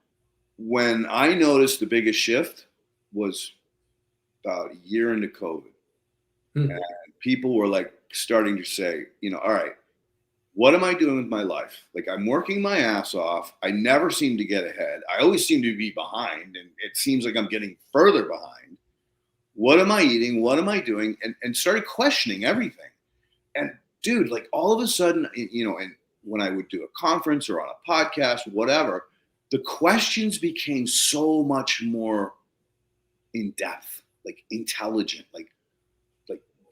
when I noticed the biggest shift was about a year into COVID. And people were like starting to say, all right, what am I doing with my life? Like I'm working my ass off. I never seem to get ahead. I always seem to be behind, and it seems like I'm getting further behind. What am I eating? What am I doing? And started questioning everything. And dude, like all of a sudden, and when I would do a conference or on a podcast, whatever, the questions became so much more in depth, like intelligent, like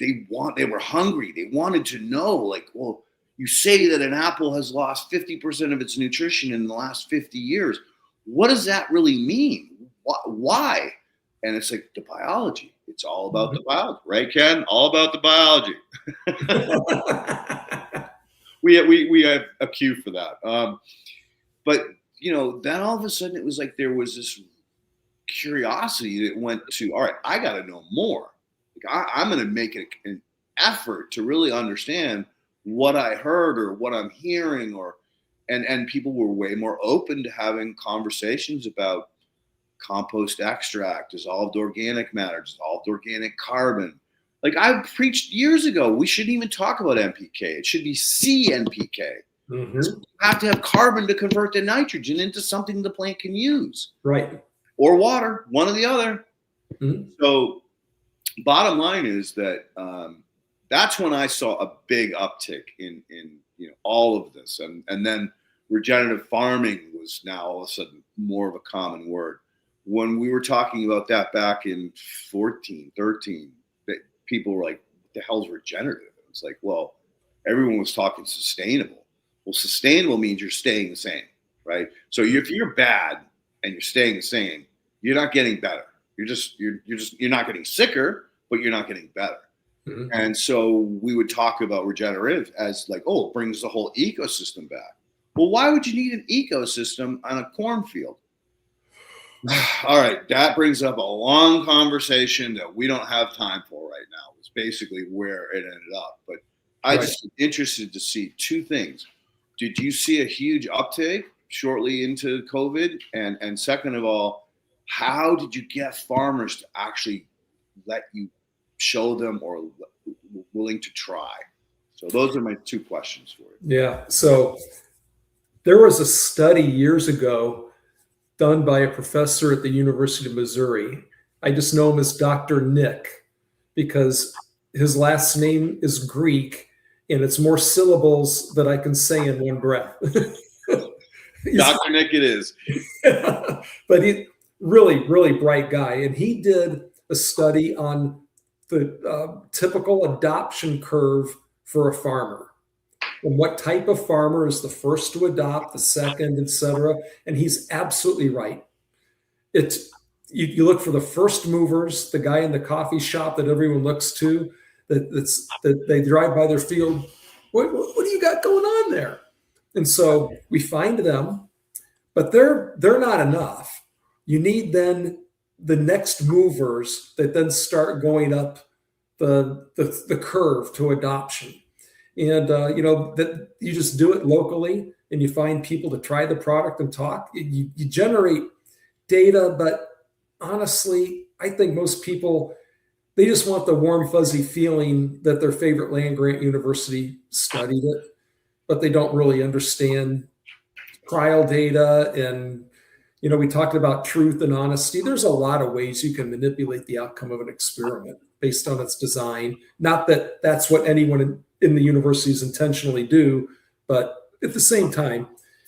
they were hungry. They wanted to know, like, well, you say that an apple has lost 50% of its nutrition in the last 50 years. What does that really mean? Why? And it's like the biology. It's all about the biology, right, Ken? All about the biology. we have a cue for that. But then all of a sudden it was like there was this curiosity that went to, all right, I got to know more. Like I'm going to make an effort to really understand what I heard or what I'm hearing, and people were way more open to having conversations about compost extract, dissolved organic matter, dissolved organic carbon. Like I preached years ago, we shouldn't even talk about NPK. It should be CNPK. Mm-hmm. So you have to have carbon to convert the nitrogen into something the plant can use. Right. Or water, one or the other. Mm-hmm. So bottom line is that that's when I saw a big uptick in all of this. And then regenerative farming was now all of a sudden more of a common word. When we were talking about that back in 14, 13, that people were like, what the hell's regenerative? It's like, well, everyone was talking sustainable. Well, sustainable means you're staying the same, right? So if you're bad and you're staying the same, you're not getting better. You're not getting sicker, but you're not getting better. Mm-hmm. And so we would talk about regenerative as like, oh, it brings the whole ecosystem back. Well, why would you need an ecosystem on a cornfield? All right, that brings up a long conversation that we don't have time for right now. It's basically where it ended up. But I'm just interested to see two things. Did you see a huge uptake shortly into COVID? And second of all, how did you get farmers to actually let you show them or willing to try? So those are my two questions for you. Yeah. So there was a study years ago done by a professor at the University of Missouri. I just know him as Dr. Nick because his last name is Greek and it's more syllables that I can say in one breath. Dr. Nick it is. But he really, really bright guy. And he did a study on the typical adoption curve for a farmer. And what type of farmer is the first to adopt, the second, et cetera. And he's absolutely right. It's you look for the first movers, the guy in the coffee shop that everyone looks to, that they drive by their field. What do you got going on there? And so we find them, but they're not enough. You need then the next movers that then start going up the curve to adoption. And, that you just do it locally and you find people to try the product and talk. You generate data, but honestly, I think most people, they just want the warm, fuzzy feeling that their favorite land-grant university studied it, but they don't really understand trial data. And, we talked about truth and honesty. There's a lot of ways you can manipulate the outcome of an experiment based on its design. Not that that's what anyone in the universities intentionally do, but at the same time,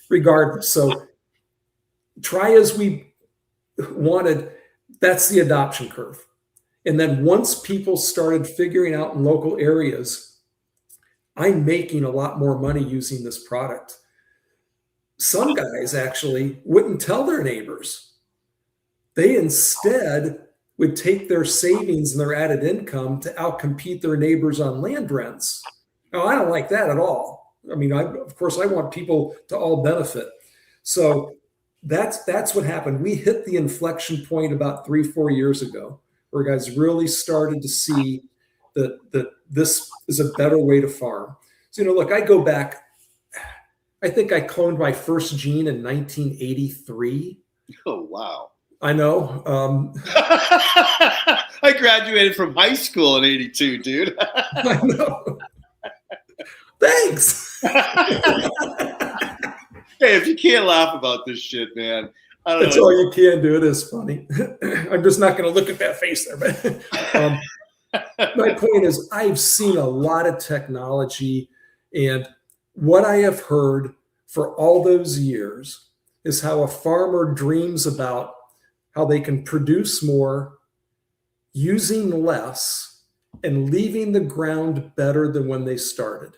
regardless. So try as we wanted, that's the adoption curve. And then once people started figuring out in local areas, I'm making a lot more money using this product. Some guys actually wouldn't tell their neighbors. They instead would take their savings and their added income to outcompete their neighbors on land rents. Now, I don't like that at all. I mean, of course, I want people to all benefit. So that's what happened. We hit the inflection point about 3-4 years ago, where guys really started to see that this is a better way to farm. So, look, I go back. I think I cloned my first gene in 1983. Oh, wow. I know. I graduated from high school in 82, dude. I know. Thanks. Hey, if you can't laugh about this shit, man. I don't That's know. all you can do. It is funny. I'm just not going to look at that face there. But my point is, I've seen a lot of technology, and what I have heard for all those years is how a farmer dreams about how they can produce more using less and leaving the ground better than when they started.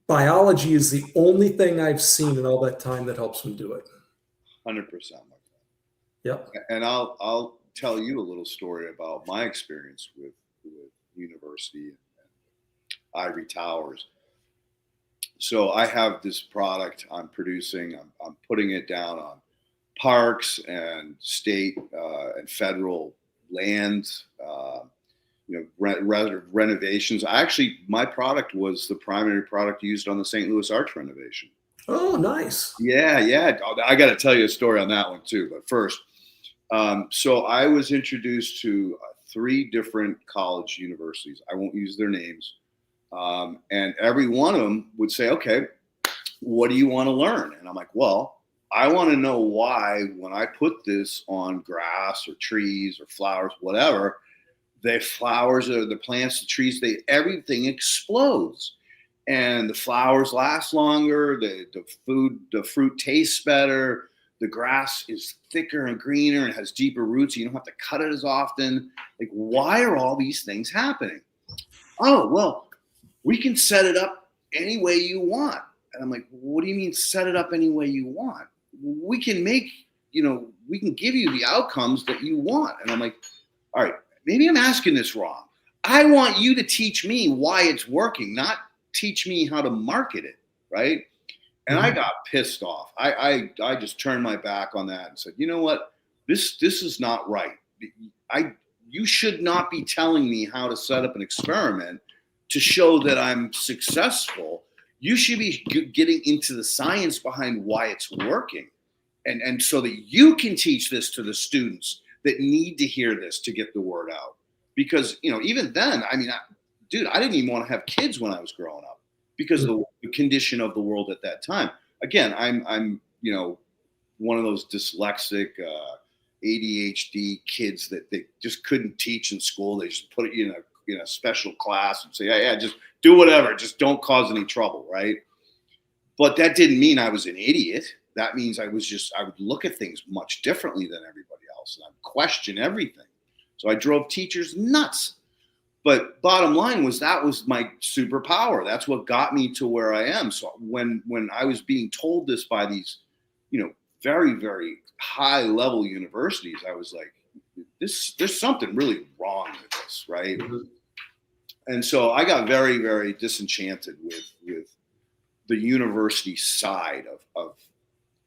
Biology is the only thing I've seen in all that time that helps them do it. 100%. Yep. And I'll tell you a little story about my experience with university and ivory towers. So I have this product I'm producing. I'm putting it down on parks and state and federal lands. Renovations. My product was the primary product used on the St. Louis Arch renovation. Oh, nice. Yeah. I got to tell you a story on that one too. But first, so I was introduced to 3 different college universities. I won't use their names. And every one of them would say, okay, what do you want to learn? And I'm like, well, I want to know why when I put this on grass or trees or flowers, whatever, the flowers or the plants, the trees, everything explodes. And the flowers last longer, the fruit tastes better, the grass is thicker and greener and has deeper roots. You don't have to cut it as often. Like, why are all these things happening? Oh, well, we can set it up any way you want. And I'm like, what do you mean set it up any way you want? We can we can give you the outcomes that you want. And I'm like, all right, maybe I'm asking this wrong. I want you to teach me why it's working, not teach me how to market it, right? And I got pissed off. I just turned my back on that and said, you know what? This is not right. You should not be telling me how to set up an experiment to show that I'm successful. You should be getting into the science behind why it's working. And so that you can teach this to the students that need to hear this to get the word out. Because, even then, I didn't even want to have kids when I was growing up because of the condition of the world at that time. Again, I'm one of those dyslexic, ADHD kids that they just couldn't teach in school. They just put it in a special class and say, yeah, just do whatever. Just don't cause any trouble, right? But that didn't mean I was an idiot. That means I would look at things much differently than everybody else. And I'd question everything. So I drove teachers nuts. But bottom line was that was my superpower. That's what got me to where I am. So when I was being told this by these, very, very high level universities, I was like, there's something really wrong with this, right? Mm-hmm. And so I got very, very disenchanted with the university side of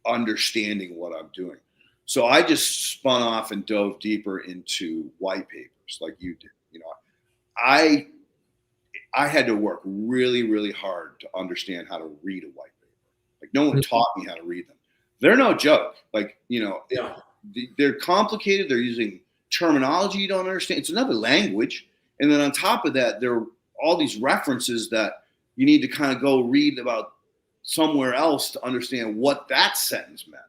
understanding what I'm doing. So I just spun off and dove deeper into white papers like you did. I had to work really, really hard to understand how to read a white paper. Like, no one taught me how to read them. They're no joke. Like, they're complicated. They're using terminology you don't understand. It's another language. And then on top of that, there are all these references that you need to kind of go read about somewhere else to understand what that sentence meant.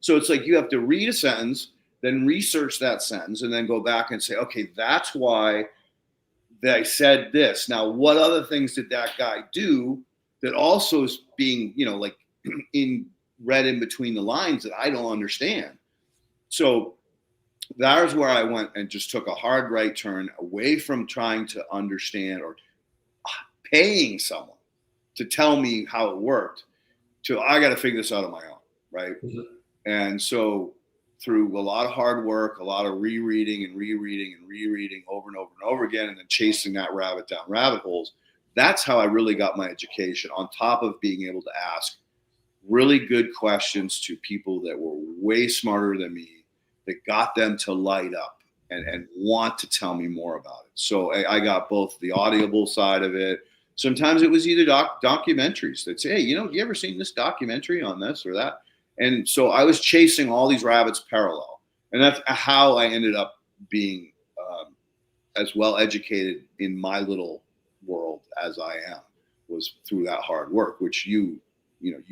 So it's like you have to read a sentence, then research that sentence, and then go back and say, okay, that's why they said this. Now, what other things did that guy do that also is being, read in between the lines that I don't understand? So that is where I went and just took a hard right turn away from trying to understand or paying someone to tell me how it worked to I got to figure this out on my own, right? Mm-hmm. And so through a lot of hard work, a lot of rereading over and over and over again, and then chasing that rabbit down rabbit holes, that's how I really got my education, on top of being able to ask really good questions to people that were way smarter than me, that got them to light up and want to tell me more about it. So I got both the audible side of it. Sometimes it was either documentaries that say, hey, you ever seen this documentary on this or that? And so I was chasing all these rabbits parallel. And that's how I ended up being as well educated in my little world as I am, was through that hard work, which you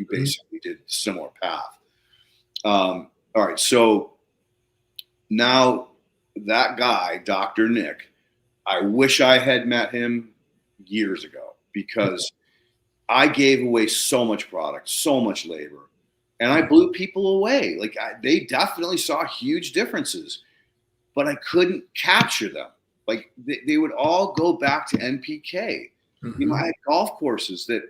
basically did a similar path. All right. So now that guy, Dr. Nick, I wish I had met him years ago, because I gave away so much product, so much labor. And I blew people away. Like they definitely saw huge differences, but I couldn't capture them. Like they would all go back to NPK. Mm-hmm. I had golf courses that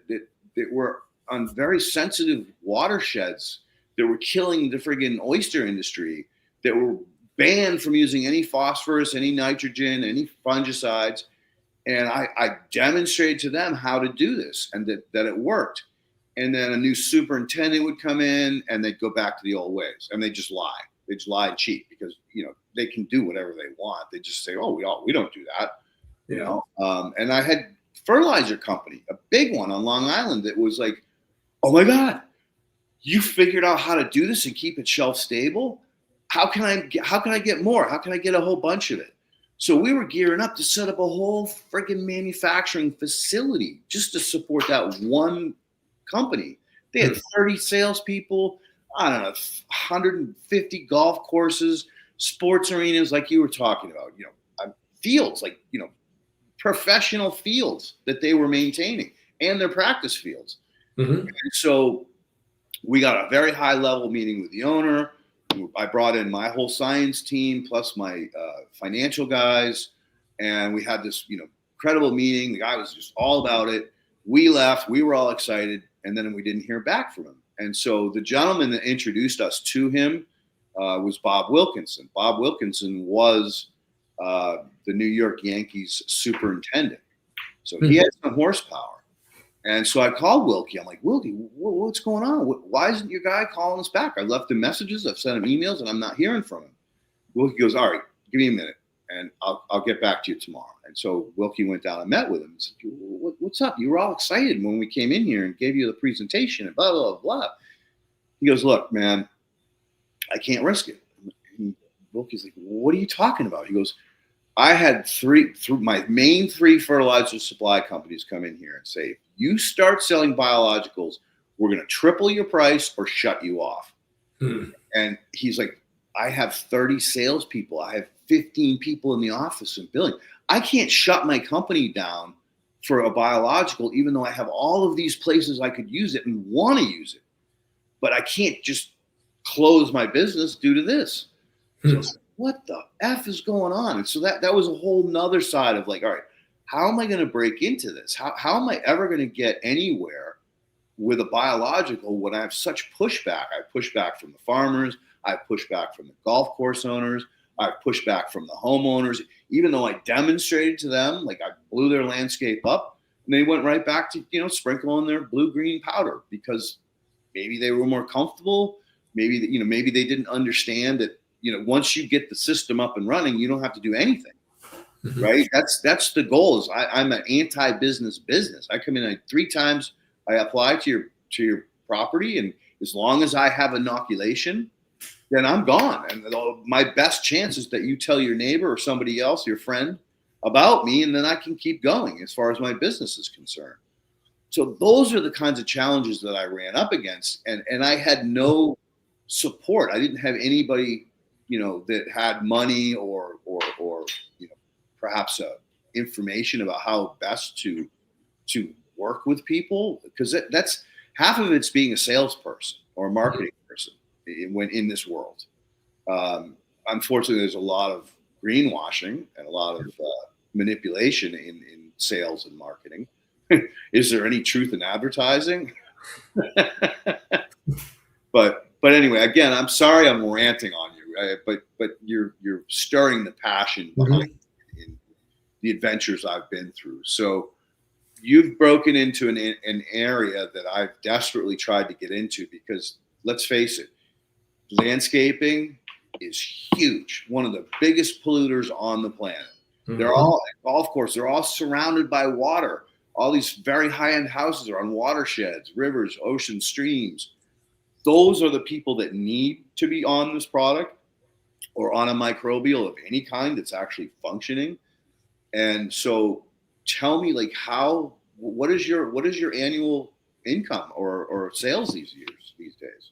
were on very sensitive watersheds that were killing the friggin' oyster industry, that were banned from using any phosphorus, any nitrogen, any fungicides. And I demonstrated to them how to do this and that it worked. And then a new superintendent would come in and they'd go back to the old ways and they just lie. They just lie and cheat because, they can do whatever they want. They just say, oh, we don't do that. And I had fertilizer company, a big one on Long Island that was like, oh my God, you figured out how to do this and keep it shelf stable? How can I get more? How can I get a whole bunch of it? So we were gearing up to set up a whole freaking manufacturing facility just to support that one company. They had 30 salespeople, I don't know, 150 golf courses, sports arenas, like you were talking about, fields, like, professional fields that they were maintaining and their practice fields. And so we got a very high level meeting with the owner. I brought in my whole science team plus my financial guys, and we had this, incredible meeting. The guy was just all about it. We left. We were all excited, and then we didn't hear back from him. And so the gentleman that introduced us to him was Bob Wilkinson. Bob Wilkinson was the New York Yankees superintendent, so he had some horsepower. And so I called Wilkie. I'm like, Wilkie, what's going on? Why isn't your guy calling us back? I left him messages. I've sent him emails, and I'm not hearing from him. Wilkie goes, all right, give me a minute, and I'll get back to you tomorrow. And so Wilkie went down and met with him and said, what's up? You were all excited when we came in here and gave you the presentation and blah, blah, blah. He goes, look, man, I can't risk it. And Wilkie's like, what are you talking about? He goes, I had my main three fertilizer supply companies come in here and say, you start selling biologicals, we're going to triple your price or shut you off. And he's like, I have 30 salespeople. I have 15 people in the office and billing. I can't shut my company down for a biological, even though I have all of these places I could use it and want to use it. But I can't just close my business due to this. So what the F is going on? And so that was a whole nother side of like, all right, how am I going to break into this? How am I ever going to get anywhere with a biological when I have such pushback? I push back from the farmers. I push back from the golf course owners. I push back from the homeowners. Even though I demonstrated to them, like I blew their landscape up, and they went right back to, sprinkling their blue-green powder because maybe they were more comfortable. Maybe they didn't understand that, once you get the system up and running, you don't have to do anything. Right. That's the goal. Is I'm an anti-business. I come in 3 times. I apply to your property, and as long as I have inoculation, then I'm gone. And my best chance is that you tell your neighbor or somebody else, your friend, about me, and then I can keep going as far as my business is concerned. So those are the kinds of challenges that I ran up against, and I had no support. I didn't have anybody, that had money or perhaps information about how best to work with people, because that's half of it's being a salesperson or a marketing person when in this world. Unfortunately, there's a lot of greenwashing and a lot of manipulation in sales and marketing. Is there any truth in advertising? But anyway, again, I'm sorry I'm ranting on you, but you're stirring the passion behind in the adventures I've been through. So you've broken into an area that I've desperately tried to get into because, let's face it, landscaping is huge. One of the biggest polluters on the planet. They're all golf course. They're all surrounded by water. All these very high-end houses are on watersheds, rivers, oceans, streams. Those are the people that need to be on this product or on a microbial of any kind that's actually functioning. And so tell me, like, what is your annual income or sales these days?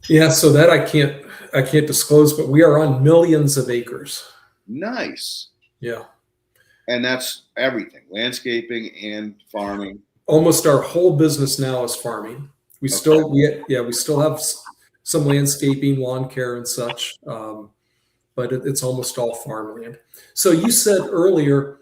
Yeah, so that I can't disclose, but we are on millions of acres. Nice. Yeah. And that's everything, landscaping and farming. Almost our whole business now is farming. We still have some landscaping, lawn care and such, but it's almost all farmland. So you said earlier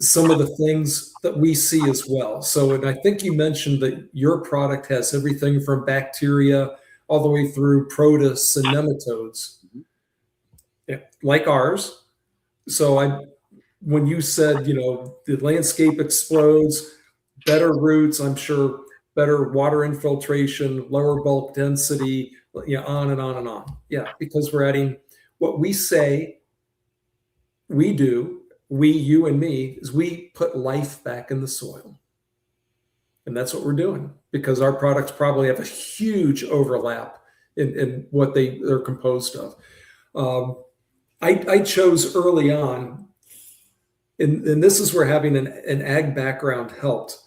some of the things that we see as well. So, and I think you mentioned that your product has everything from bacteria all the way through protists and nematodes. Yeah, like ours. So when you said, the landscape explodes, better roots, I'm sure better water infiltration, lower bulk density, on and on and on. Yeah, because we're adding what we say we do, you and me, is we put life back in the soil. And that's what we're doing because our products probably have a huge overlap in what they're composed of. I chose early on, and this is where having an ag background helped.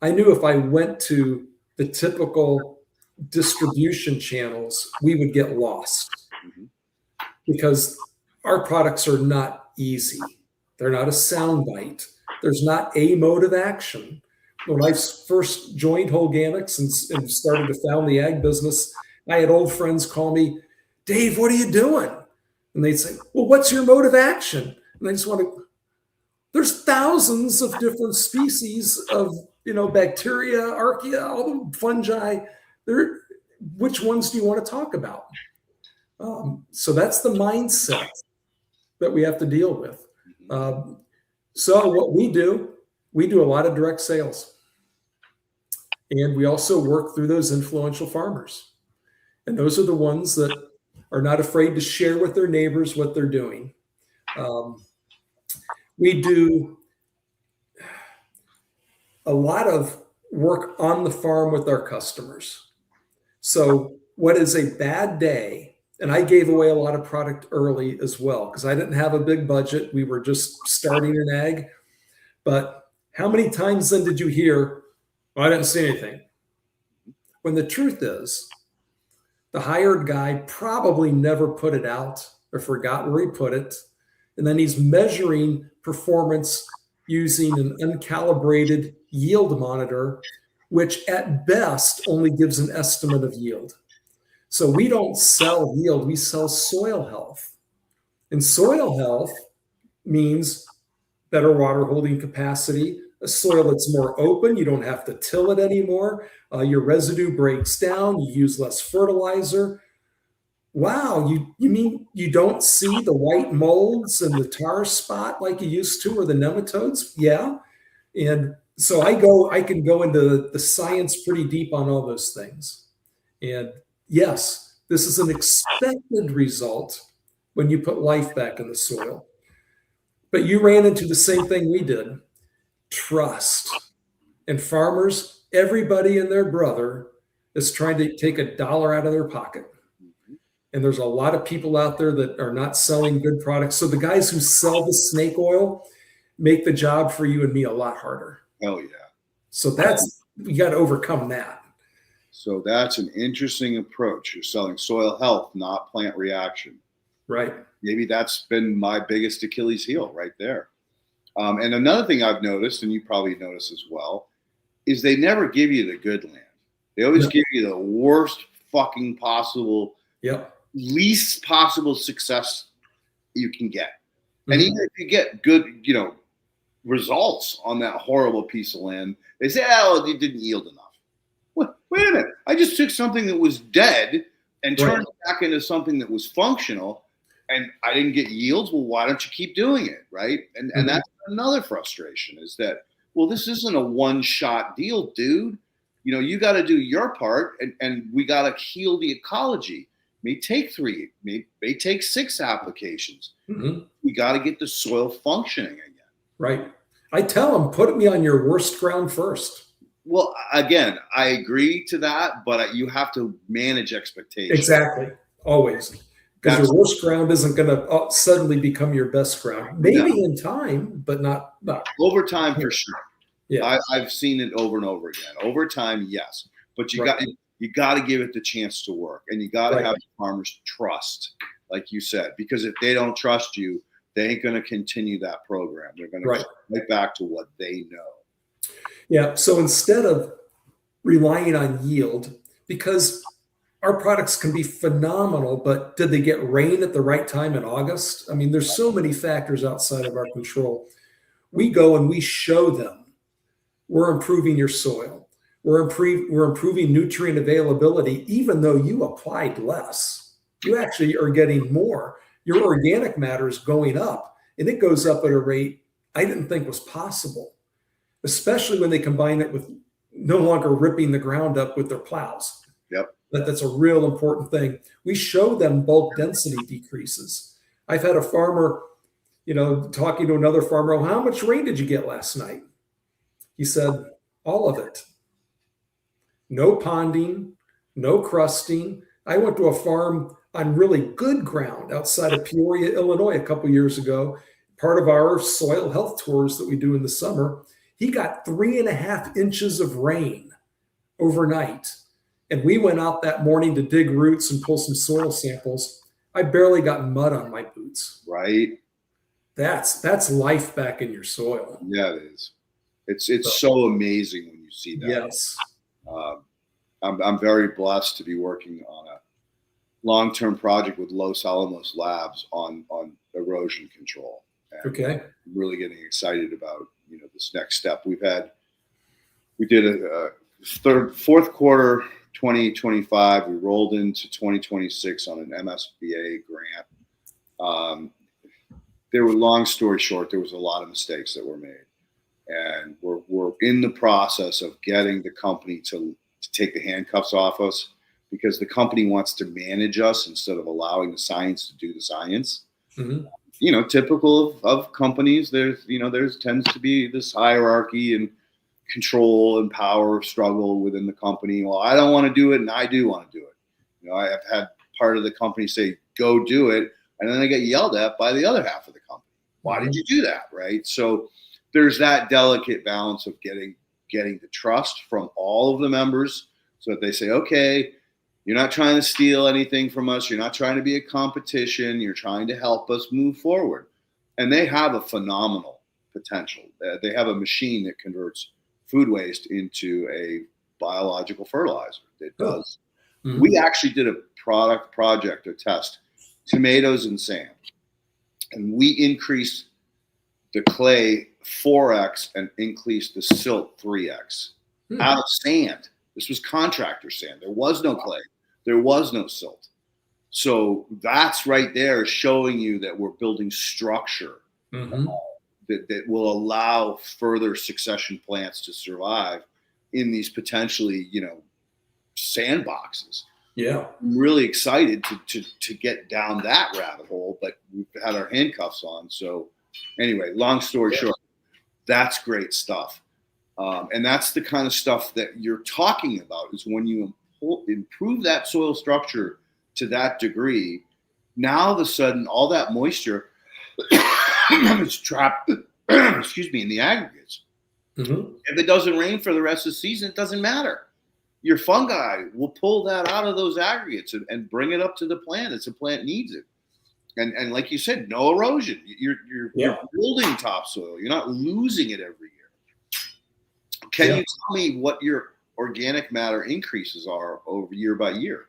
I knew if I went to the typical distribution channels, we would get lost because our products are not easy. They're not a soundbite. There's not a mode of action. When I first joined Holganix and started to found the ag business, I had old friends call me, Dave, what are you doing? And they'd say, well, what's your mode of action? And I just want to, there's thousands of different species of, bacteria, archaea, all the fungi. Which ones do you want to talk about? So that's the mindset that we have to deal with. So what we do a lot of direct sales. And we also work through those influential farmers. And those are the ones that are not afraid to share with their neighbors what they're doing. We do a lot of work on the farm with our customers. So what is a bad day? And I gave away a lot of product early as well because I didn't have a big budget. We were just starting in ag. But how many times then did you hear, well, I didn't see anything? When the truth is, the hired guy probably never put it out or forgot where he put it. And then he's measuring performance using an uncalibrated yield monitor, which at best only gives an estimate of yield. So we don't sell yield, we sell soil health. And soil health means better water holding capacity, a soil that's more open, you don't have to till it anymore, your residue breaks down, you use less fertilizer. Wow, you mean you don't see the white molds and the tar spot like you used to, or the nematodes? Yeah. And so I can go into the science pretty deep on all those things. And yes, this is an expected result when you put life back in the soil. But you ran into the same thing we did, trust. And farmers, everybody and their brother is trying to take $1 out of their pocket. And there's a lot of people out there that are not selling good products. So the guys who sell the snake oil make the job for you and me a lot harder. Oh, yeah. So we got to overcome that. So that's an interesting approach. You're selling soil health, not plant reaction. Right. Maybe that's been my biggest Achilles heel right there. And another thing I've noticed, and you probably notice as well, is they never give you the good land. They always give you the worst fucking possible, least possible success you can get. Mm-hmm. And even if you get good, results on that horrible piece of land, they say, oh, it didn't yield enough. Wait a minute. I just took something that was dead and turned it back into something that was functional, and I didn't get yields. Well, why don't you keep doing it, right? And that's another frustration is that, well, this isn't a one-shot deal, dude. You got to do your part, and we got to heal the ecology. May take 3, may take 6 applications. Mm-hmm. We got to get the soil functioning again. Right. I tell them, put me on your worst ground first. Well, again, I agree to that, but you have to manage expectations. Exactly. Always. Because your worst ground isn't going to suddenly become your best ground. Maybe in time, but not. Over time, for sure. Yeah. I've seen it over and over again. Over time, yes. But you got to give it the chance to work. And you got to have the farmers trust, like you said. Because if they don't trust you, they ain't going to continue that program. They're going to go right back to what they know. Yeah. So instead of relying on yield, because our products can be phenomenal, but did they get rain at the right time in August? I mean, there's so many factors outside of our control. We go and we show them we're improving your soil. We're improving nutrient availability, even though you applied less. You actually are getting more. your organic matter is going up, and it goes up at a rate I didn't think was possible, especially when they combine it with no longer ripping the ground up with their plows. Yep. That's a real important thing. We show them bulk density decreases. I've had a farmer, talking to another farmer, "Oh, how much rain did you get last night?" He said, "All of it. No ponding, no crusting." I went to a farm on really good ground outside of Peoria, Illinois, a couple years ago. Part of our soil health tours that we do in the summer, he got 3.5 inches of rain overnight. And we went out that morning to dig roots and pull some soil samples. I barely got mud on my boots. Right. That's life back in your soil. Yeah, it is. It's so amazing when you see that. Yes. I'm very blessed to be working on a long-term project with Los Alamos Labs on erosion control. And Okay. I'm really getting excited about this next step. We did a fourth quarter 2025. We rolled into 2026 on an MSBA grant. Long story short, there was a lot of mistakes that were made, and we're in the process of getting the company to take the handcuffs off us, because the company wants to manage us instead of allowing the science to do the science. Mm-hmm. Typical of companies, there's tends to be this hierarchy and control and power struggle within the company. Well, I don't want to do it, and I do want to do it. I have had part of the company say, "Go do it," and then I get yelled at by the other half of the company. Why did you do that? Right? So there's that delicate balance of getting the trust from all of the members, so that they say, "Okay, you're not trying to steal anything from us. You're not trying to be a competition. You're trying to help us move forward." And they have a phenomenal potential. They have a machine that converts food waste into a biological fertilizer. It does. Mm-hmm. We actually did a project or test, tomatoes and sand. And we increased the clay 4x and increased the silt 3x out of sand. This was contractor sand. There was no clay. There was no silt. So that's right there showing you that we're building structure that will allow further succession plants to survive in these potentially, sandboxes. Yeah. I'm really excited to get down that rabbit hole, but we've had our handcuffs on. So anyway, long story short, that's great stuff. And that's the kind of stuff that you're talking about, is when you improve that soil structure to that degree, now all of a sudden all that moisture is trapped in the aggregates. Mm-hmm. If it doesn't rain for the rest of the season, it doesn't matter. Your fungi will pull that out of those aggregates and bring it up to the plant as the plant needs it. And like you said, no erosion. You're building topsoil. You're not losing it every year. Can you tell me what your organic matter increases are over year by year?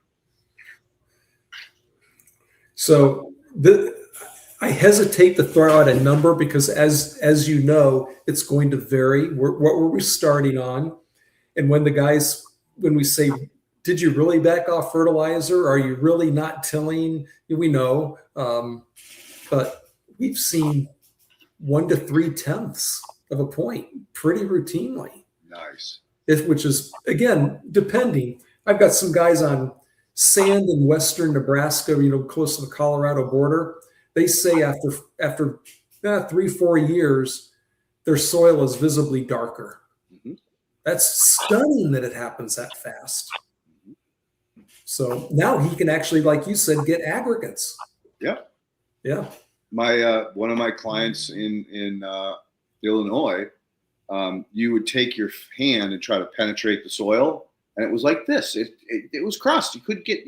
So I hesitate to throw out a number, because as you know, it's going to vary. What were we starting on? And when we say, "Did you really back off fertilizer? Are you really not tilling?" We know, but we've seen 1 to 3/10 of a point pretty routinely. Nice. Which is, again, depending. I've got some guys on sand in western Nebraska, close to the Colorado border. They say after 3-4 years, their soil is visibly darker. Mm-hmm. That's stunning that it happens that fast. Mm-hmm. So now he can actually, like you said, get aggregates. Yeah. Yeah. My one of my clients in Illinois, you would take your hand and try to penetrate the soil, and it was like this. It was crust. You couldn't get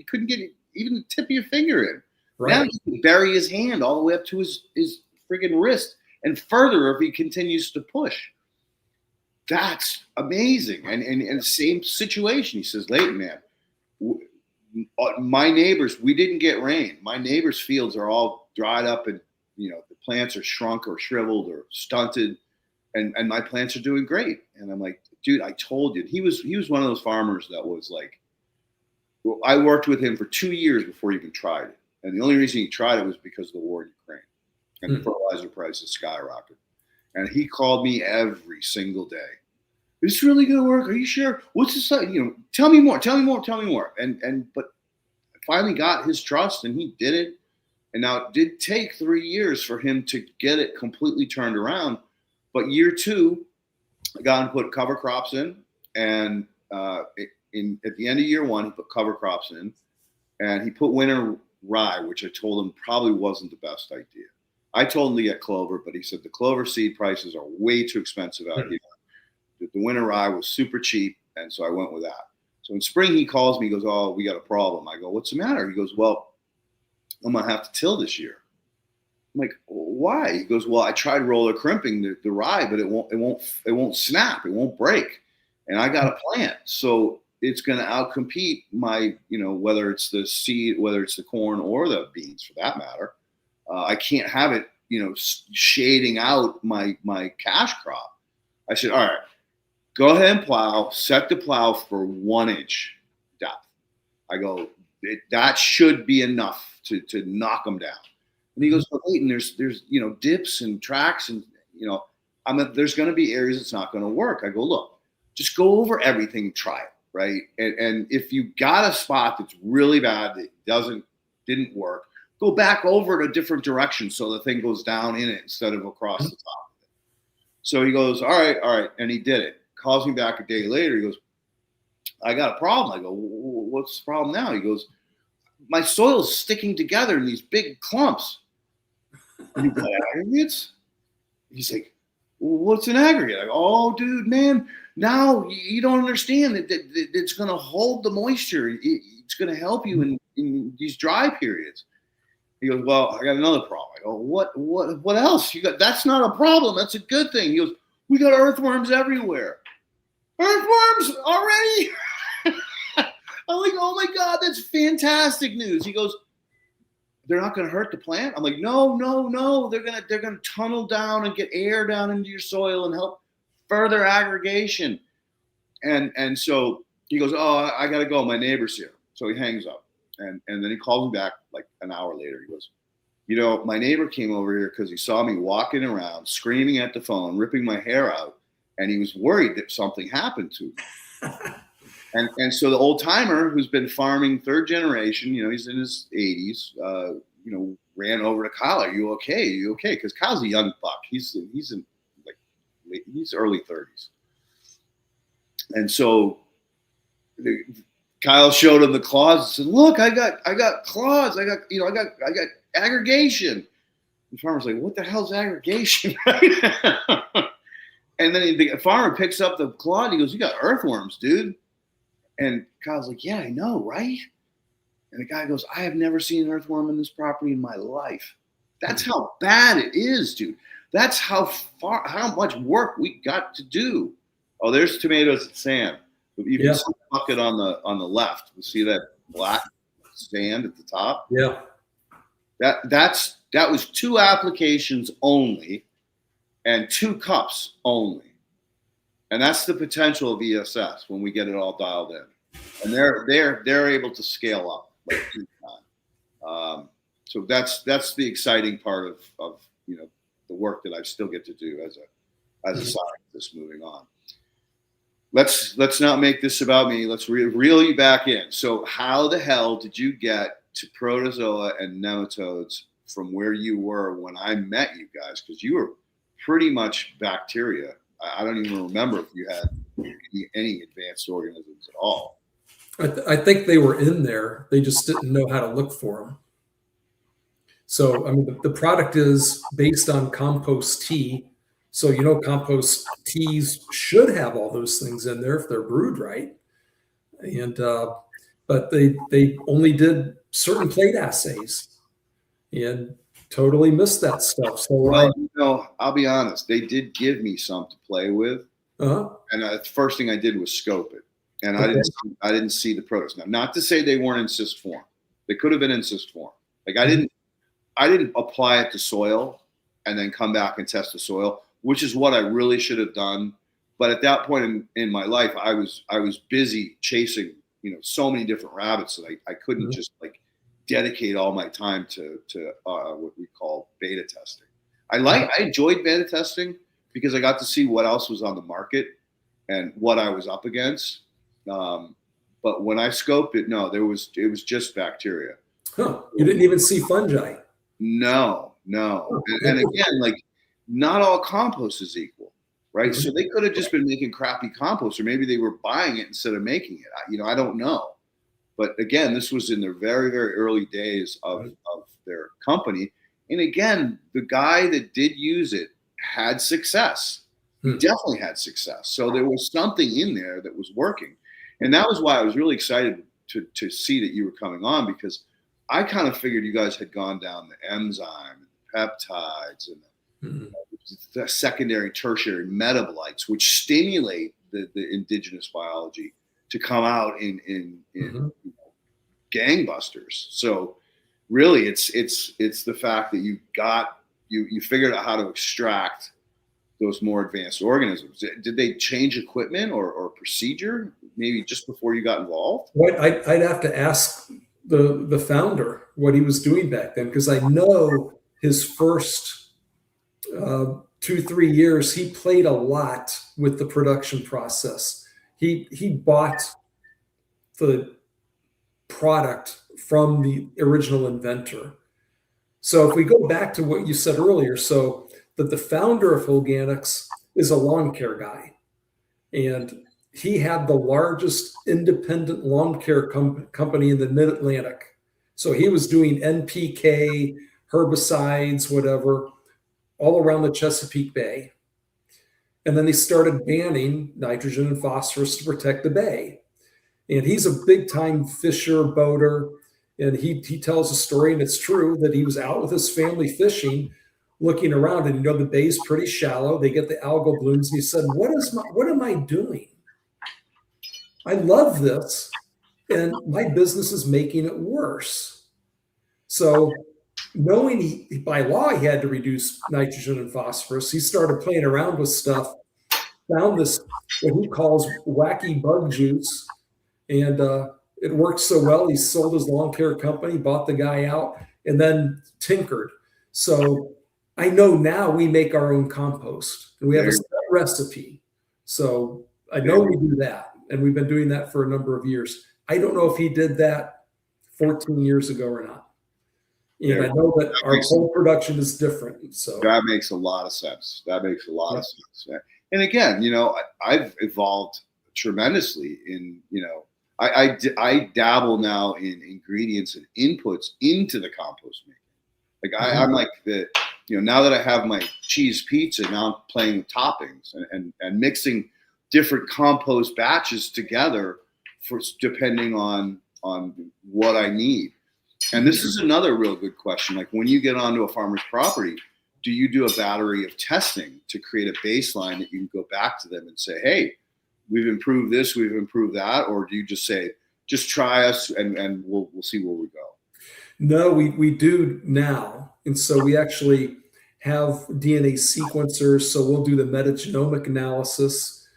even the tip of your finger in. Right. Now he can bury his hand all the way up to his friggin' wrist, and further if he continues to push. That's amazing. And same situation. He says, "Leighton, man, my neighbors, we didn't get rain. My neighbors' fields are all dried up, and the plants are shrunk or shriveled or stunted. And my plants are doing great." And I'm like, "Dude, I told you." He was one of those farmers that was like, I worked with him for 2 years before he even tried it. And the only reason he tried it was because of the war in Ukraine, and the Hmm. fertilizer prices skyrocketed. And he called me every single day. Is this really going to work? Are you sure? What's this? Tell me more. Tell me more. Tell me more. But I finally got his trust, and he did it. And now it did take 3 years for him to get it completely turned around. But year 2, I got him to put cover crops in, and at the end of year 1, he put cover crops in, and he put winter rye, which I told him probably wasn't the best idea. I told him to get clover, but he said the clover seed prices are way too expensive out here. The winter rye was super cheap, and so I went with that. So in spring, he calls me, he goes, "Oh, we got a problem." I go, "What's the matter?" He goes, "Well, I'm gonna have to till this year." I'm like, "Why?" He goes, "Well, I tried roller crimping the rye, but it won't snap, it won't break, and I got a plant, so it's going to outcompete my, whether it's the seed, whether it's the corn or the beans for that matter. I can't have it, shading out my cash crop." I said, "All right, go ahead and plow. Set the plow for 1 inch depth." I go, "That should be enough to knock them down." And he goes, "But Leighton, there's dips and tracks, and there's going to be areas it's not going to work." I go, "Look, just go over everything, try it, right? And if you got a spot that's really bad that didn't work, go back over it a different direction so the thing goes down in it instead of across the top." So he goes, all right, and he did it. Calls me back a day later. He goes, "I got a problem." I go, "What's the problem now?" He goes, "My soil's sticking together in these big clumps." "You got aggregates?" He's like, "What's an aggregate?" I go, "Oh, dude, man, now you don't understand that it's going to hold the moisture. It's going to help you in these dry periods." He goes, "Well, I got another problem." I go, What else? You got? That's not a problem. That's a good thing." He goes, "We got earthworms everywhere." "Earthworms already?" I'm like, "Oh my God, that's fantastic news." He goes, "They're not going to hurt the plant?" I'm like, No. They're gonna tunnel down and get air down into your soil and help further aggregation. And so he goes, "Oh, I gotta go. My neighbor's here." So he hangs up, and then he calls me back like an hour later. He goes, "My neighbor came over here because he saw me walking around, screaming at the phone, ripping my hair out, and he was worried that something happened to me." And so the old timer who's been farming 3rd generation, he's in his 80s, ran over to Kyle. "Are you okay? Are you okay?" Because Kyle's a young buck. He's early 30s. And so Kyle showed him the claws and said, "Look, I got claws. I got aggregation." The farmer's like, "What the hell's aggregation?" Right? And then the farmer picks up the claw and he goes, "You got earthworms, dude." And Kyle's like, "Yeah, I know, right?" And the guy goes, "I have never seen an earthworm in this property in my life." That's how bad it is, dude. That's how much work we got to do. Oh, there's tomatoes and sand. You can see the bucket on the left. You see that black sand at the top? Yeah. That was 2 applications only and 2 cups only. And that's the potential of ESS when we get it all dialed in. And they're able to scale up like time. So that's the exciting part of the work that I still get to do as a scientist moving on. Let's not make this about me. Let's reel you back in. So how the hell did you get to protozoa and nematodes from where you were when I met you guys? Because you were pretty much bacteria. I don't even remember if you had any advanced organisms at all. I think they were in there. They just didn't know how to look for them. So, I mean, the product is based on compost tea. So, compost teas should have all those things in there if they're brewed right. And but they only did certain plate assays and totally missed that stuff. So, well, I'll be honest. They did give me some to play with, and the first thing I did was scope it, and okay. I didn't see the protos. Now, not to say they weren't in cyst form. They could have been in cyst form. Like I didn't apply it to soil and then come back and test the soil, which is what I really should have done. But at that point in my life, I was busy chasing so many different rabbits that I couldn't just like dedicate all my time to what we call beta testing. I enjoyed beta testing because I got to see what else was on the market and what I was up against. But when I scoped it, no, it was just bacteria. Huh. You didn't even see fungi. No. And again, like, not all compost is equal, right? So they could have just been making crappy compost, or maybe they were buying it instead of making it. I don't know. But again, this was in the very, very early days of their company. And again, the guy that did use it had success. He definitely had success. So there was something in there that was working. And that was why I was really excited to see that you were coming on, because I kind of figured you guys had gone down the enzyme, peptides, and the secondary, tertiary metabolites, which stimulate the indigenous biology to come out in gangbusters. So really, it's the fact that you figured out how to extract those more advanced organisms. Did they change equipment or procedure maybe just before you got involved? What I'd have to ask the founder what he was doing back then, because I know his first 2-3 years he played a lot with the production process. He bought the product from the original inventor. So if we go back to what you said earlier, so that the founder of Holganix is a lawn care guy, and he had the largest independent lawn care company in the mid-Atlantic. So he was doing NPK, herbicides, whatever, all around the Chesapeake Bay. And then they started banning nitrogen and phosphorus to protect the bay. And he's a big-time fisher, boater, and he tells a story, and it's true, that he was out with his family fishing, looking around, and the bay's pretty shallow. They get the algal blooms, and he said, what am I doing? I love this, and my business is making it worse. So knowing by law he had to reduce nitrogen and phosphorus, he started playing around with stuff, found this, what he calls wacky bug juice, and it worked so well, he sold his lawn care company, bought the guy out, and then tinkered. So I know now we make our own compost, and we have a set recipe. So I know we do that. And we've been doing that for a number of years. I don't know if he did that 14 years ago or not. And I know that our whole production is different. So that makes a lot of sense. Of sense. And again, I've evolved tremendously in, I dabble now in ingredients and inputs into the compost making. Like I'm like now that I have my cheese pizza, now I'm playing with toppings and mixing different compost batches together for depending on what I need. And this is another real good question. Like, when you get onto a farmer's property, do you do a battery of testing to create a baseline that you can go back to them and say, hey, we've improved this, we've improved that? Or do you just say, just try us and we'll see where we go? No, we do now. And so we actually have DNA sequencers. So we'll do the metagenomic analysis.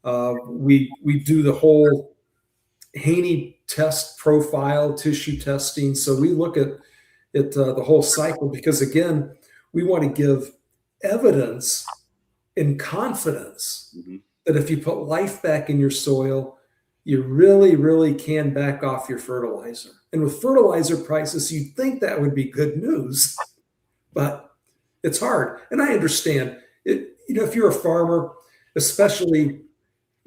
We do the whole Haney test profile, tissue testing. So we look at the whole cycle, because again, we want to give evidence and confidence that if you put life back in your soil, you really, really can back off your fertilizer. And with fertilizer prices, you'd think that would be good news, but it's hard. And I understand it. If you're a farmer, especially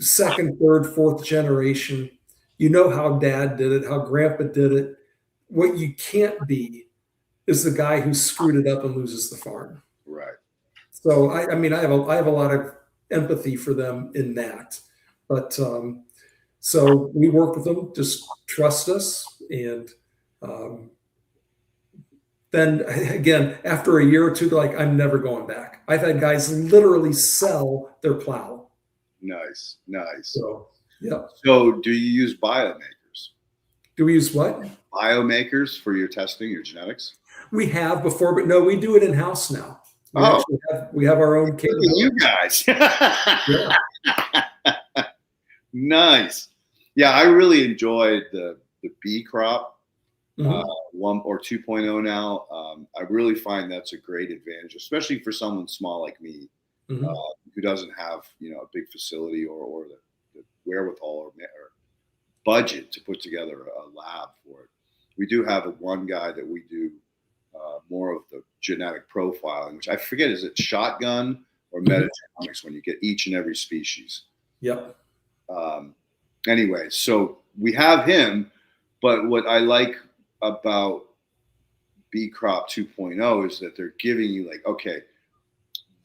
second, third, fourth generation, how dad did it, how grandpa did it. What you can't be is the guy who screwed it up and loses the farm. Right. So I have a lot of empathy for them in that. But so we work with them, just trust us. And then again, after a year or two, they're like, I'm never going back. I've had guys literally sell their plow. Nice. So, yeah. So do you use biomakers? Do we use what? Biomakers for your testing, your genetics? We have before, but no, we do it in-house now. We have our own capability. You guys. Yeah. Nice. Yeah, I really enjoyed the bee crop 1 or 2.0 now. I really find that's a great advantage, especially for someone small like me, who doesn't have, a big facility or the wherewithal or budget to put together a lab for it. We do have one guy that we do more of the genetic profiling, which I forget, is it shotgun or metagenomics, when you get each and every species? Yep. Anyway, so we have him, but what I like about B Crop 2.0 is that they're giving you like, okay,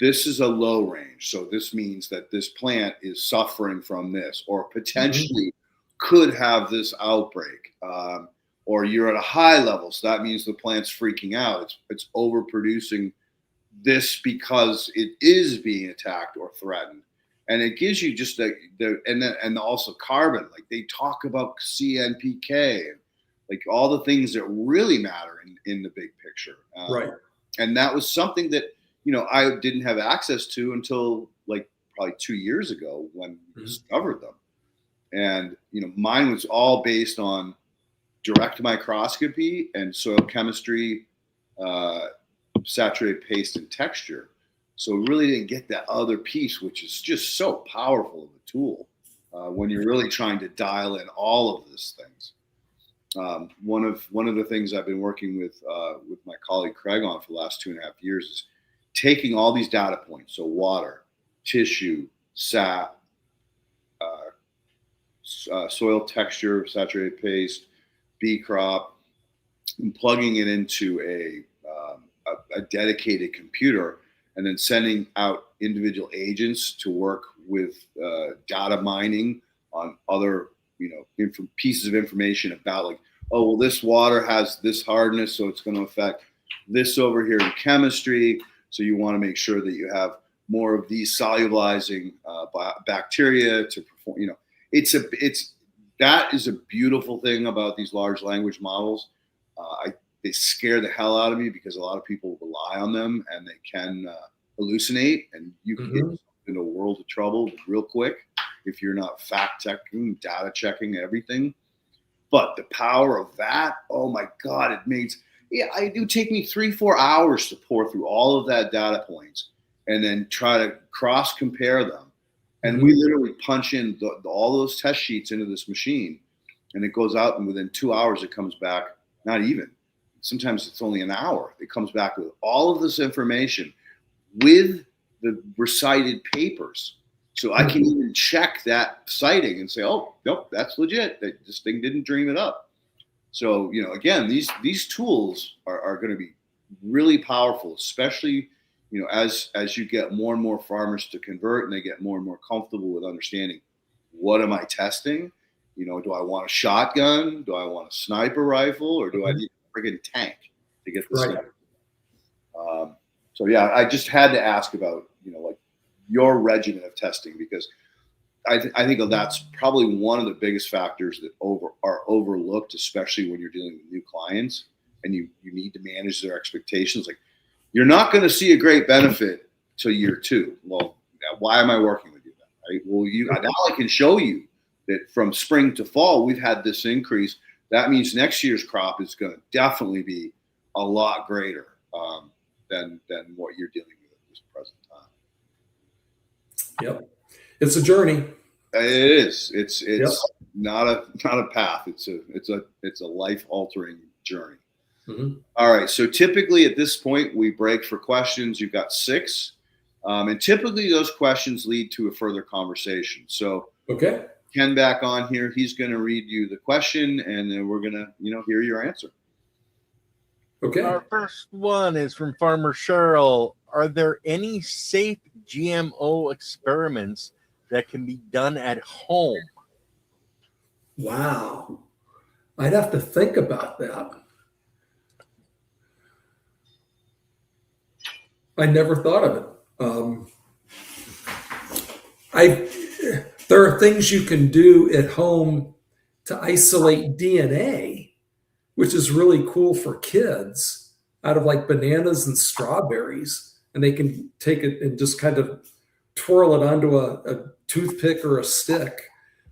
this is a low range. So this means that this plant is suffering from this, or potentially could have this outbreak. Or you're at a high level. So that means the plant's freaking out. It's overproducing this because it is being attacked or threatened. And it gives you just and also carbon. Like they talk about CNPK, like all the things that really matter in the big picture. Right. And that was something that, I didn't have access to until like probably 2 years ago when we discovered them. And, mine was all based on direct microscopy and soil chemistry, saturated paste and texture. So we really didn't get that other piece, which is just so powerful of a tool when you're really trying to dial in all of these things. One of the things I've been working with my colleague Craig on for the last 2.5 years is taking all these data points, so water, tissue, sap, soil texture, saturated paste, B crop, and plugging it into a dedicated computer, and then sending out individual agents to work with data mining on other, pieces of information about like, oh, well, this water has this hardness, so it's going to affect this over here in chemistry. So you want to make sure that you have more of these solubilizing bacteria to perform. That is a beautiful thing about these large language models. They scare the hell out of me because a lot of people rely on them and they can hallucinate, and you can get in a world of trouble real quick if you're not fact checking, data checking everything. But the power of that, oh my God, it would take me 3-4 hours to pour through all of that data points and then try to cross compare them. And we literally punch in all those test sheets into this machine, and it goes out, and within 2 hours, it comes back, not even. Sometimes it's only an hour. It comes back with all of this information with the recited papers. So I can even check that citing and say, oh, nope, that's legit. This thing didn't dream it up. So, again, these tools are going to be really powerful, especially, as you get more and more farmers to convert and they get more and more comfortable with understanding, what am I testing? Do I want a shotgun? Do I want a sniper rifle? Or do I need a friggin' tank to get this thing? So, yeah, I just had to ask about, like your regimen of testing, because I think that's probably one of the biggest factors that are overlooked, especially when you're dealing with new clients and you need to manage their expectations. Like, you're not going to see a great benefit till year 2. Well, why am I working with you then? Right? Well, now I can show you that from spring to fall, we've had this increase. That means next year's crop is going to definitely be a lot greater than what you're dealing with at this present time. Yep. It's a journey. It is. It's not a path. It's a life altering journey. All right. So typically at this point we break for questions. You've got 6, and typically those questions lead to a further conversation. So Ken back on here. He's going to read you the question, and then we're going to hear your answer. Okay. Our first one is from Farmer Cheryl. Are there any safe GMO experiments that can be done at home? Wow. I'd have to think about that. I never thought of it. There are things you can do at home to isolate DNA, which is really cool for kids, out of like bananas and strawberries. And they can take it and just kind of twirl it onto a toothpick or a stick.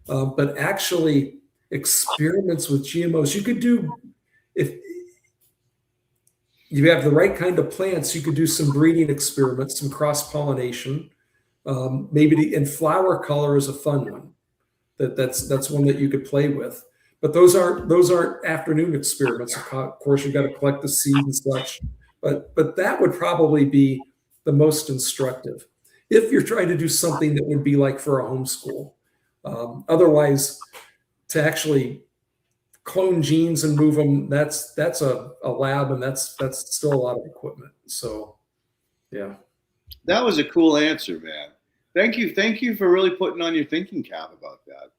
But actually, experiments with GMOs, you could do if you have the right kind of plants, you could do some breeding experiments, some cross-pollination. And flower color is a fun one. That's one that you could play with. But those aren't afternoon experiments. Of course, you've got to collect the seed and such. But that would probably be the most instructive if you're trying to do something that would be like for a homeschool. Otherwise, to actually clone genes and move them, that's a lab, and that's still a lot of equipment. So, yeah. That was a cool answer, man. Thank you for really putting on your thinking cap about that.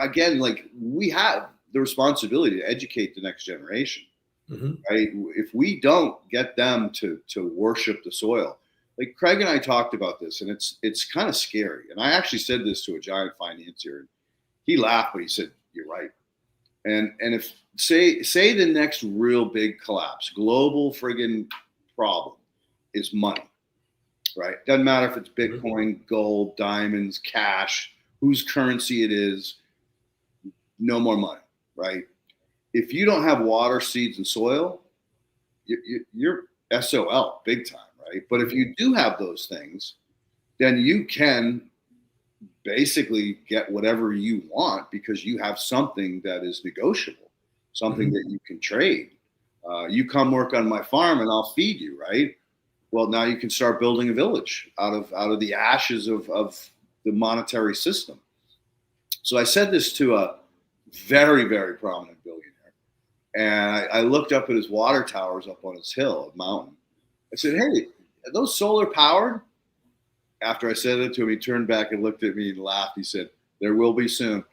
Again, like, we have the responsibility to educate the next generation, right? If we don't get them to worship the soil, like Craig and I talked about this, and it's kind of scary. And I actually said this to a giant financier, and he laughed, but he said, "You're right." And if say the next real big collapse, global friggin' problem is money, right? Doesn't matter if it's Bitcoin, gold, diamonds, cash, whose currency it is, no more money, right? If you don't have water, seeds, and soil, you're SOL big time, right? But if you do have those things, then you can basically get whatever you want because you have something that is negotiable, something that you can trade. You come work on my farm and I'll feed you, right? Well, now you can start building a village out of the ashes of the monetary system. So I said this to a very, very prominent billionaire, and I looked up at his water towers up on his hill, a mountain. I said, "Hey, are those solar powered?" After I said it to him, he turned back and looked at me and laughed. He said, "There will be soon."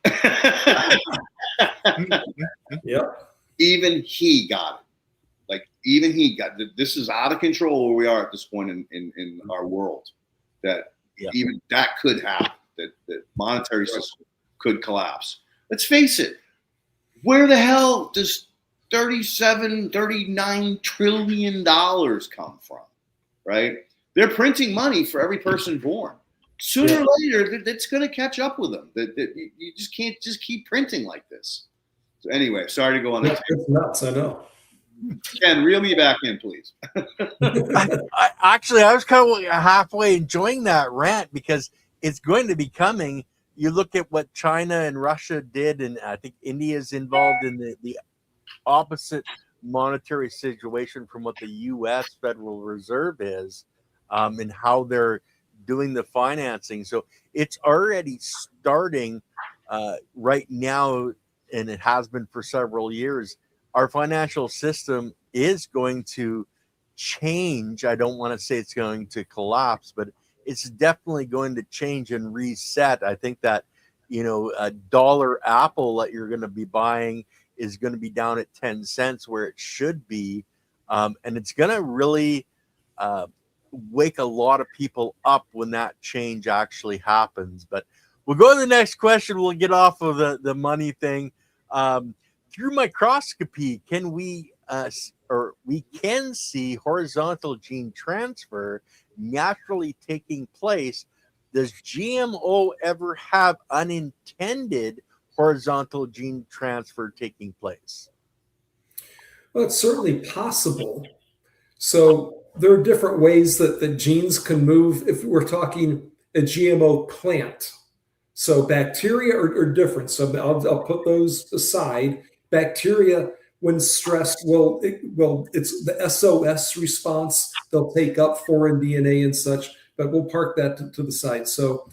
Yep. Even he got it. Like, even he got this is out of control where we are at this point in our world. That even that could happen. That monetary system could collapse. Let's face it. Where the hell does $39 trillion come from? Right? They're printing money for every person born. Sooner or later, that's going to catch up with them. That you just can't just keep printing like this. So anyway, sorry to go on. That's nuts. I know. Ken, reel me back in, please. I was kind of halfway enjoying that rant because it's going to be coming. You look at what China and Russia did, and I think India is involved in the opposite monetary situation from what the U.S. Federal Reserve is, and how they're doing the financing. So it's already starting right now, and it has been for several years. Our financial system is going to change. I don't want to say it's going to collapse, but it's definitely going to change and reset. I think that, a dollar apple that you're going to be buying is going to be down at 10 cents where it should be. And it's going to really wake a lot of people up when that change actually happens. But we'll go to the next question. We'll get off of the money thing. Through microscopy, can we can see horizontal gene transfer naturally taking place? Does GMO ever have unintended horizontal gene transfer taking place? Well, it's certainly possible. So there are different ways that the genes can move if we're talking a GMO plant. So bacteria are different. So I'll put those aside. Bacteria, when stressed, it's the SOS response. They'll take up foreign DNA and such, but we'll park that to the side. So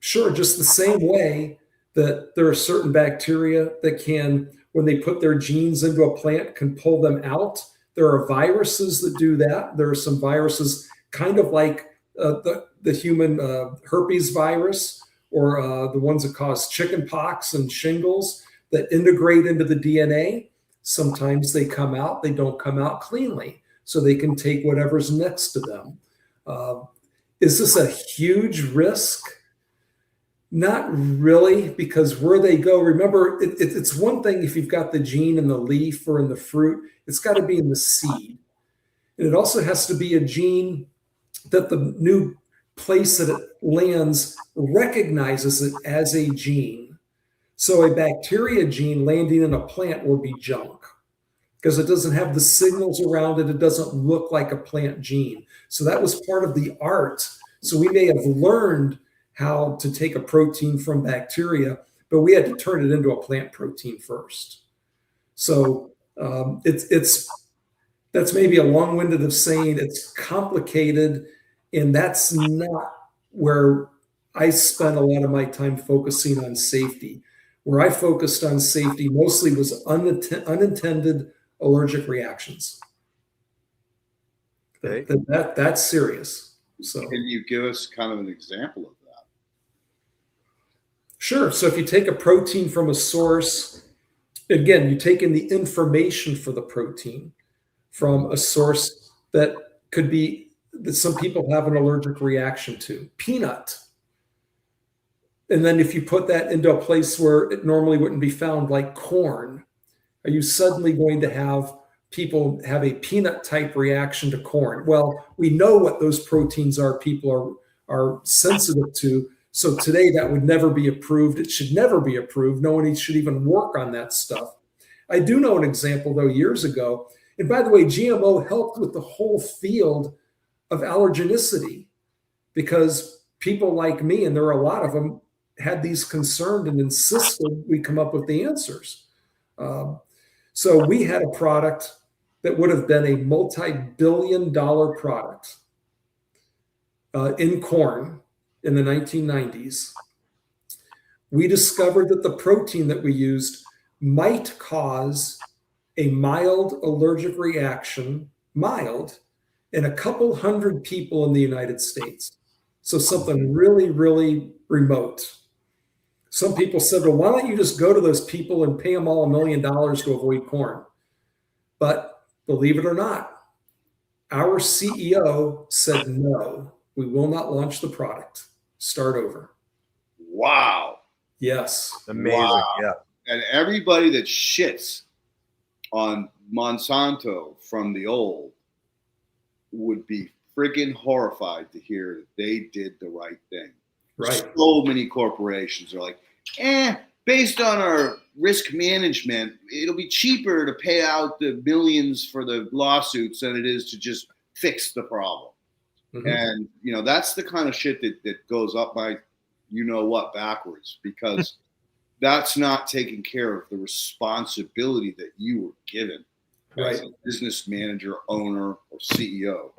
sure, just the same way that there are certain bacteria that can, when they put their genes into a plant, can pull them out. There are viruses that do that. There are some viruses kind of like the human herpes virus, or the ones that cause chicken pox and shingles that integrate into the DNA. Sometimes they come out, they don't come out cleanly, so they can take whatever's next to them. Is this a huge risk? Not really, because where they go, remember, it's one thing if you've got the gene in the leaf or in the fruit, it's got to be in the seed. And it also has to be a gene that the new place that it lands recognizes it as a gene. So a bacteria gene landing in a plant will be junk because it doesn't have the signals around it. It doesn't look like a plant gene. So that was part of the art. So we may have learned how to take a protein from bacteria, but we had to turn it into a plant protein first. So that's maybe a long-winded of saying it's complicated, and that's not where I spent a lot of my time focusing on safety. Where I focused on safety mostly was unintended allergic reactions. Okay. That's serious. So Can you give us kind of an example of that? sure. So if you take a protein from a source, again, you take in the information for the protein from a source that could be that some people have an allergic reaction to. Peanut. And then if you put that into a place where it normally wouldn't be found, like corn, are you suddenly going to have people have a peanut type reaction to corn? Well, we know what those proteins are people are sensitive to. So today that would never be approved. It should never be approved. No one should even work on that stuff. I do know an example, though, years ago. And by the way, GMO helped with the whole field of allergenicity because people like me, and there are a lot of them, had these concerns and insisted we come up with the answers. So we had a product that would have been a multi-billion-dollar product in corn in the 1990s. We discovered that the protein that we used might cause a mild allergic reaction, mild, in a couple hundred people in the United States. So something really, really remote. Some people said, well, why don't you just go to those people and pay them all $1 million to avoid corn? But believe it or not, our CEO said, no, we will not launch the product. Start over. Wow. Yes. Amazing. Wow. Yeah. And everybody that shits on Monsanto from the old would be friggin' horrified to hear that they did the right thing. Right. So many corporations are like, based on our risk management, it'll be cheaper to pay out the millions for the lawsuits than it is to just fix the problem. Mm-hmm. And, you know, that's the kind of shit that goes up my, you know what, backwards, because that's not taking care of the responsibility that you were given as a business manager, owner, or CEO.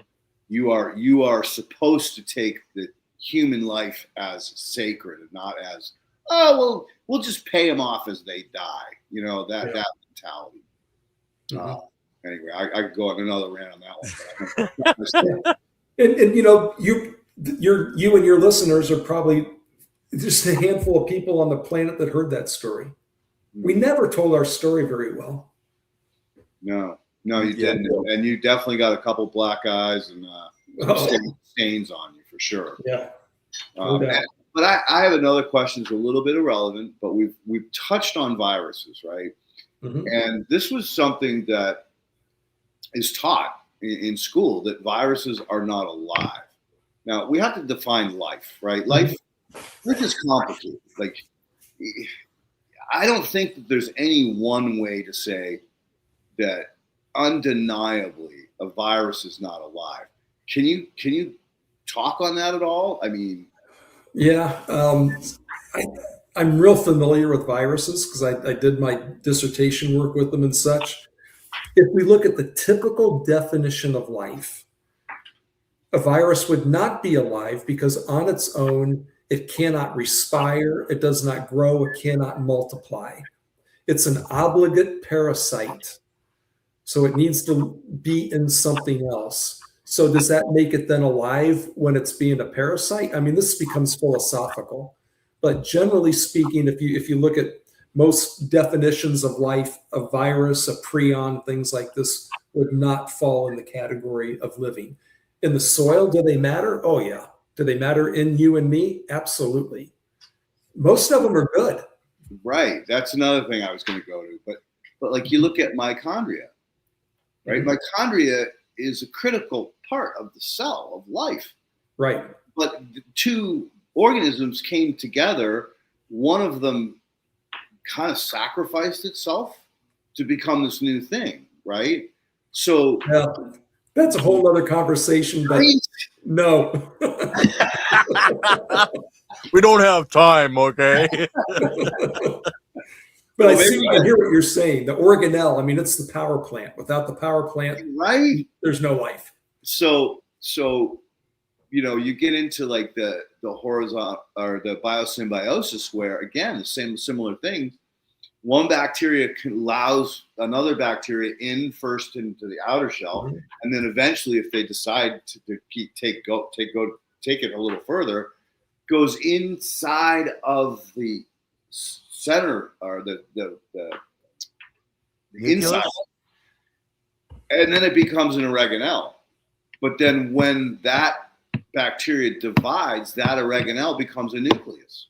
You are supposed to take the human life as sacred and not as, oh, well, we'll just pay them off as they die. You know, that mentality. Mm-hmm. Anyway, I could go on another rant on that one. And you know, you and your listeners are probably just a handful of people on the planet that heard that story. Mm-hmm. We never told our story very well. No, you didn't. And you definitely got a couple black eyes and stains on you for sure. Yeah. But I have another question that's a little bit irrelevant, but we've touched on viruses, right? Mm-hmm. And this was something that is taught in school, that viruses are not alive. Now, we have to define life, right? Life is complicated. Like, I don't think that there's any one way to say that undeniably a virus is not alive. Can you talk on that at all? I mean, yeah, I'm real familiar with viruses because I did my dissertation work with them and such. If we look at the typical definition of life, a virus would not be alive because on its own, it cannot respire, it does not grow, it cannot multiply. It's an obligate parasite. So it needs to be in something else. So does that make it then alive when it's being a parasite? I mean, this becomes philosophical. But generally speaking, if you look at most definitions of life, a virus, a prion, things like this would not fall in the category of living. In the soil, do they matter? Oh, yeah. Do they matter in you and me? Absolutely. Most of them are good. Right. That's another thing I was going to go to. But like you look at mitochondria, right? Mm-hmm. Mitochondria is a critical part of the cell of life. Right. But the two organisms came together. One of them kind of sacrificed itself to become this new thing, right? So yeah, that's a whole other conversation, but no. We don't have time, okay? But I hear what you're saying. The organelle, I mean, it's the power plant. Without the power plant, right, there's no life. So you know, you get into like the horizontal or the biosymbiosis, where again, the similar thing. One bacteria allows another bacteria in first into the outer shell, Mm-hmm. and then eventually, if they decide to take it a little further, goes inside of the center or the inside, and then it becomes an organelle. But then when that bacteria divides, that organelle becomes a nucleus.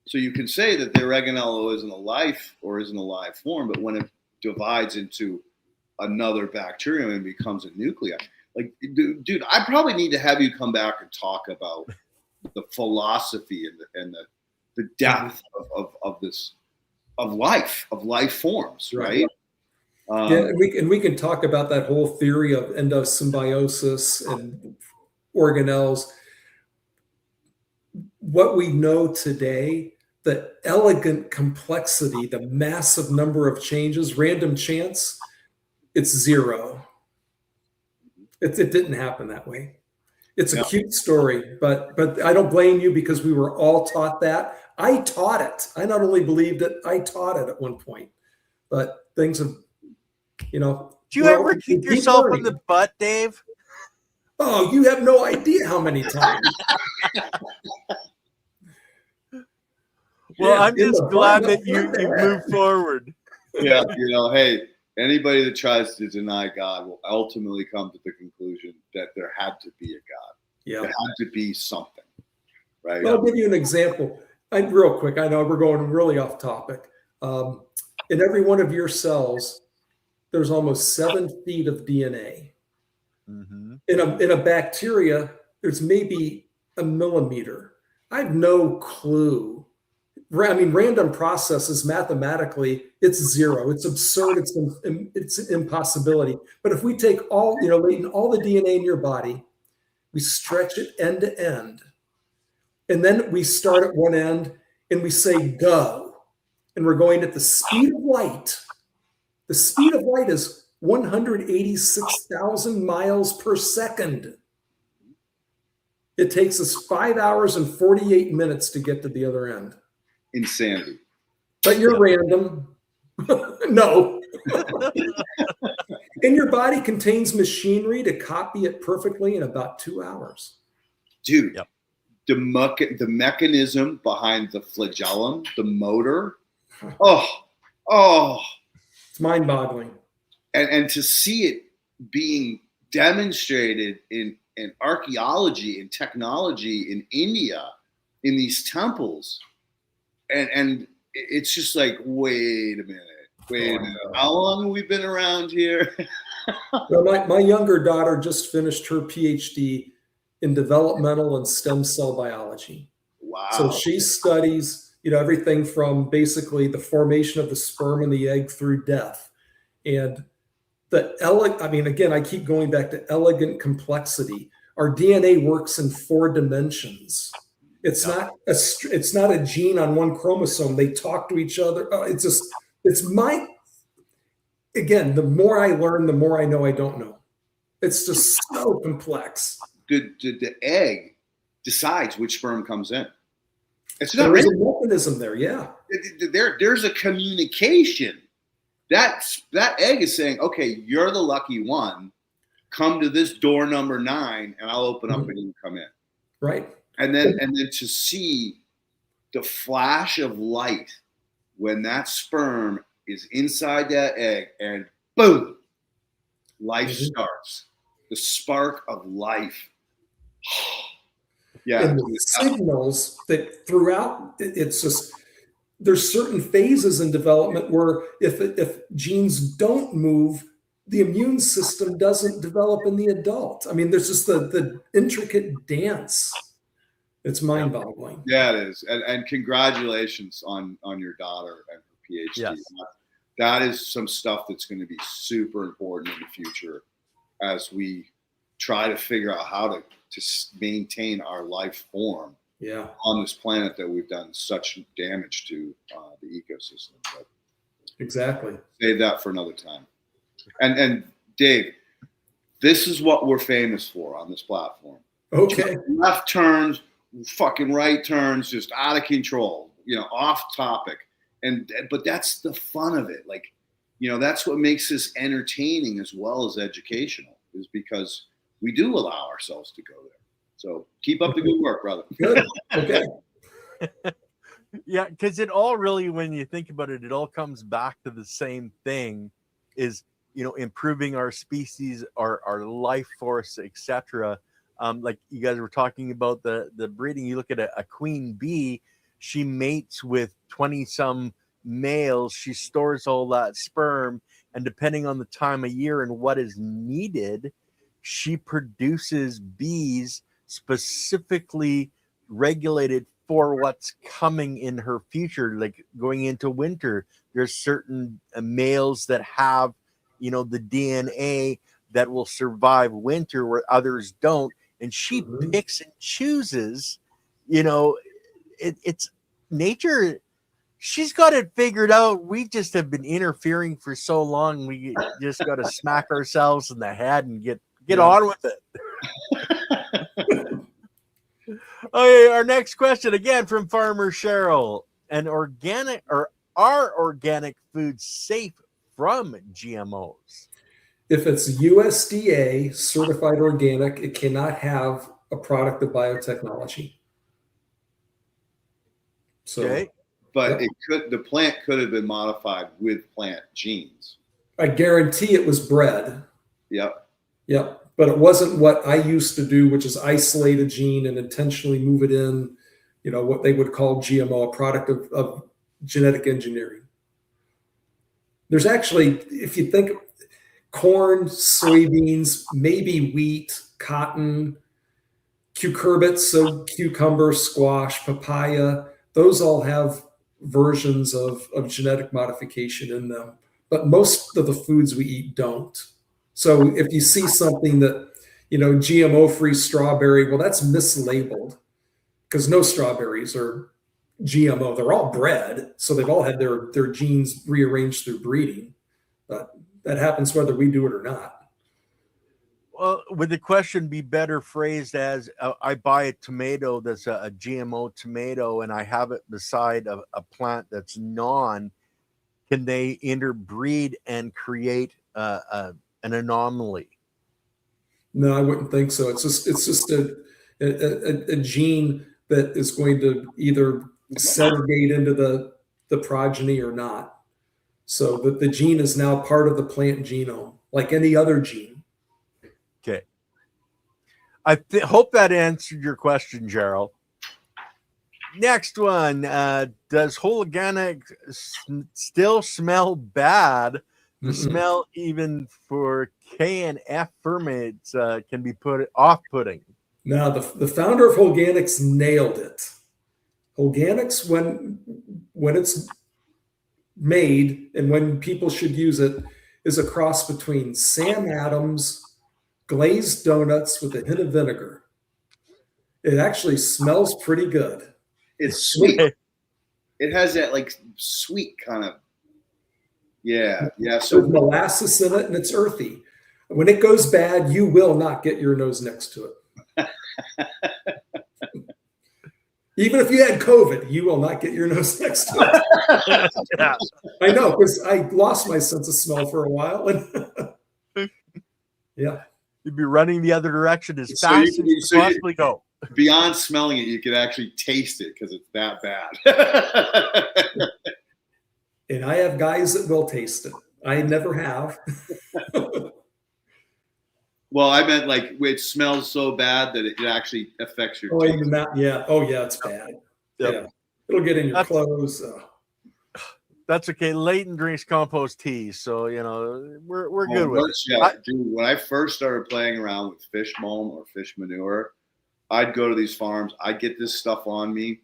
So you can say that the organelle isn't a life or isn't a live form, but when it divides into another bacterium and becomes a nuclei, like, dude, I probably need to have you come back and talk about the philosophy and the depth of this of life forms, right? Yeah, and we can talk about that whole theory of endosymbiosis and organelles. What we know today, the elegant complexity, the massive number of changes, random chance, it's zero. It didn't happen that way. It's a cute story, but I don't blame you, because we were all taught that. I taught it. I not only believed it, I taught it at one point. But things have, you know. Do you ever kick yourself in the butt, Dave? Oh, you have no idea how many times. Well, I'm just glad that you moved forward. Yeah, you know, hey, anybody that tries to deny God will ultimately come to the conclusion that there had to be a God. Yeah. There had to be something, right? Well, I'll give you an example. Real quick, I know we're going really off topic. In every one of your cells, there's almost 7 feet of DNA. Mm-hmm. In a bacteria, there's maybe a millimeter. I have no clue. I mean, random processes, mathematically, it's zero. It's absurd. It's an impossibility. But if we take all, Leighton, all the DNA in your body, we stretch it end to end, and then we start at one end and we say go, and we're going at the speed of light. The speed of light is 186,000 miles per second. It takes us 5 hours and 48 minutes to get to the other end. Insanity. But you're random. No. And your body contains machinery to copy it perfectly in about 2 hours. Dude, the mechanism behind the flagellum, the motor, it's mind-boggling. And to see it being demonstrated in archaeology and technology in India, in these temples, and it's just like, wait a minute. How long have we been around here? Well, my younger daughter just finished her PhD in developmental and stem cell biology. Wow. So she studies, everything from basically the formation of the sperm and the egg through death. And again, I keep going back to elegant complexity. Our DNA works in 4 dimensions. It's not a gene on one chromosome. They talk to each other. Again, the more I learn, the more I know I don't know. It's just so complex. The egg decides which sperm comes in. It's not There's a mechanism there, yeah. There's a communication. That egg is saying, okay, you're the lucky one. Come to this door number 9, and I'll open up and you come in. Right. And then to see the flash of light when that sperm is inside that egg, and boom, life starts. The spark of life. Yeah. And the signals that throughout, it's just, there's certain phases in development where if genes don't move, the immune system doesn't develop in the adult. I mean, there's just the intricate dance. It's mind-boggling. Yeah, it is. And congratulations on your daughter and her PhD. Yes. That is some stuff that's going to be super important in the future as we try to figure out how to maintain our life form on this planet that we've done such damage to the ecosystem. But exactly. Save that for another time. And Dave, this is what we're famous for on this platform. Okay. Just left turns, fucking right turns, just out of control, off topic. But that's the fun of it. Like, that's what makes this entertaining as well as educational, is because we do allow ourselves to go there. So keep up the good work, brother. Good. Okay. Yeah, because it all really, when you think about it, it all comes back to the same thing, is improving our species, our life force, etc. Like you guys were talking about the breeding. You look at a queen bee, she mates with 20 some males, she stores all that sperm, and depending on the time of year and what is needed, she produces bees specifically regulated for what's coming in her future. Like going into winter, there's certain males that have the DNA that will survive winter where others don't, and she picks and chooses. It's nature. She's got it figured out. We just have been interfering for so long. We just got to smack ourselves in the head and get on with it. Okay, our next question again from Farmer Cheryl. Are organic foods safe from GMOs? If it's USDA certified organic, it cannot have a product of biotechnology. So, okay. But the plant could have been modified with plant genes. I guarantee it was bred. Yep. But it wasn't what I used to do, which is isolate a gene and intentionally move it in, what they would call GMO, a product of genetic engineering. There's actually, if you think corn, soybeans, maybe wheat, cotton, cucurbits, so cucumber, squash, papaya, those all have versions of genetic modification in them. But most of the foods we eat don't. So if you see something that, GMO-free strawberry, well, that's mislabeled, because no strawberries are GMO. They're all bred, so they've all had their genes rearranged through breeding. But that happens whether we do it or not. Well, would the question be better phrased as, I buy a tomato that's a GMO tomato and I have it beside a plant that's non, can they interbreed and create an anomaly? No, I wouldn't think so. It's just a gene that is going to either segregate into the progeny or not. So the gene is now part of the plant genome, like any other gene. Okay. I hope that answered your question, Gerald. Next one. Does Holganix still smell bad? The smell, even for K and F ferments, can be off-putting. Now, the founder of Holganix nailed it. Holganix, when it's made and when people should use it, is a cross between Sam Adams glazed donuts with a hint of vinegar. It actually smells pretty good. It's sweet. It has that sweet kind of. Yeah. So there's molasses in it and it's earthy. When it goes bad, you will not get your nose next to it. Even if you had COVID, you will not get your nose next to it. Yeah. I know, because I lost my sense of smell for a while. And yeah. You'd be running the other direction as fast as you possibly go. Beyond smelling it, you could actually taste it because it's that bad. And I have guys that will taste it. I never have. Well, I meant it smells so bad that it actually affects your taste. Even that, yeah. Oh, yeah, it's bad. Yep. Yeah. It'll get in your clothes. That's okay. Leighton drinks compost tea, so we're good with it. Yeah, dude, when I first started playing around with fish mulch or fish manure, I'd go to these farms. I'd get this stuff on me,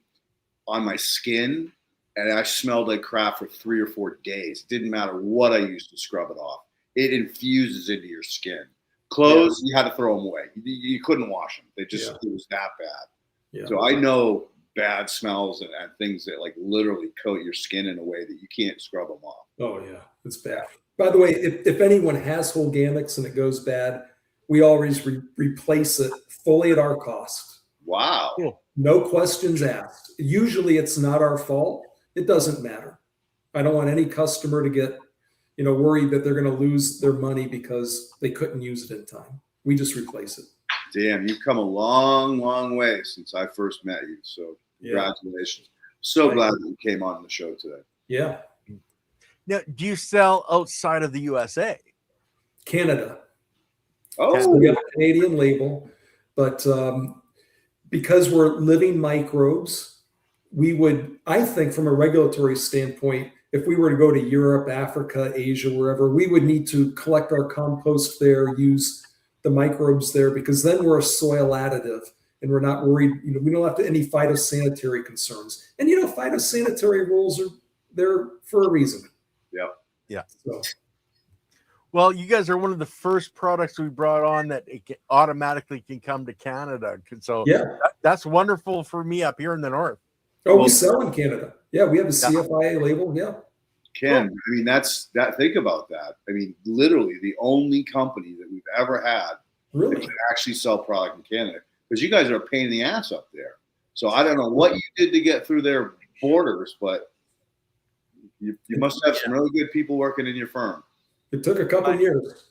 on my skin, and I smelled like crap for 3 or 4 days. It didn't matter what I used to scrub it off. It infuses into your skin. Clothes, you had to throw them away. You couldn't wash them. It was that bad. Yeah. So I know bad smells and things that like literally coat your skin in a way that you can't scrub them off. Oh yeah, it's bad. By the way, if anyone has Holganix and it goes bad, we always replace it fully at our cost. Wow. Cool. No questions asked. Usually it's not our fault. It doesn't matter. I don't want any customer to get, worried that they're going to lose their money because they couldn't use it in time. We just replace it. Damn, you've come a long, long way since I first met you. So congratulations. So glad that you came on the show today. Yeah. Now, do you sell outside of the USA? Canada. Oh, So we have a Canadian label, but because we're living microbes, we would, I think from a regulatory standpoint, if we were to go to Europe, Africa, Asia, wherever, we would need to collect our compost there, use the microbes there, because then we're a soil additive and we're not worried, we don't have any phytosanitary concerns. And, phytosanitary rules are there for a reason. Yeah. So. Well, you guys are one of the first products we brought on that it automatically can come to Canada. So that's wonderful for me up here in the north. Oh, we sell in Canada. Yeah, we have a CFIA label. Yeah. Ken, I mean, think about that. I mean, literally the only company that we've ever had that can actually sell product in Canada, because you guys are a pain in the ass up there. So I don't know what you did to get through their borders, but you must have some really good people working in your firm. It took a couple of years.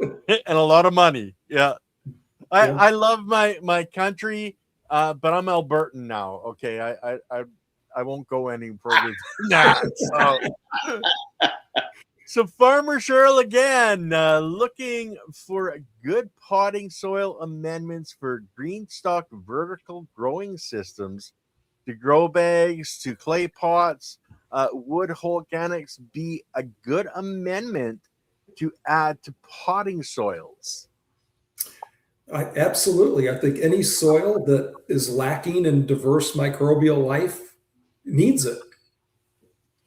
And a lot of money. Yeah. I love my country, but I'm Albertan now. Okay. I won't go any further than that. So Farmer Cheryl again, looking for good potting soil amendments for green stock vertical growing systems, to grow bags, to clay pots. Would Holganix be a good amendment to add to potting soils? Absolutely. I think any soil that is lacking in diverse microbial life needs it.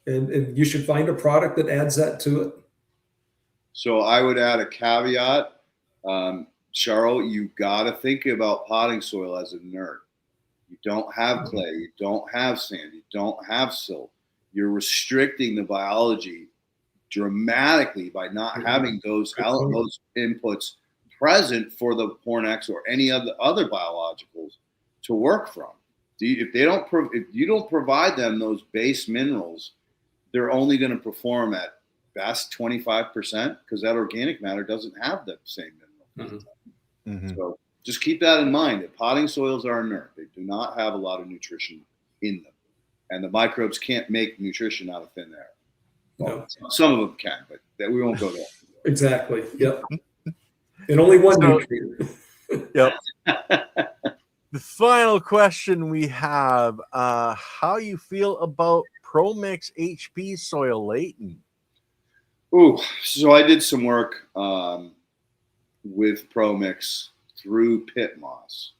And you should find a product that adds that to it. So I would add a caveat. Cheryl, you got to think about potting soil as inert. You don't have clay. You don't have sand. You don't have silt. You're restricting the biology dramatically by not having those inputs present for the Pornex or any of the other biologicals to work from. If you don't provide them those base minerals, they're only going to perform at best 25% because that organic matter doesn't have the same mineral. So just keep that in mind. That potting soils are inert. They do not have a lot of nutrition in them, and the microbes can't make nutrition out of thin air. Well, some of them can, but we won't go there. Exactly. Yep. And only one nutrient. Yep. The final question we have, how you feel about ProMix HP soil, Leighton? Ooh, so I did some work with ProMix through Pit Moss.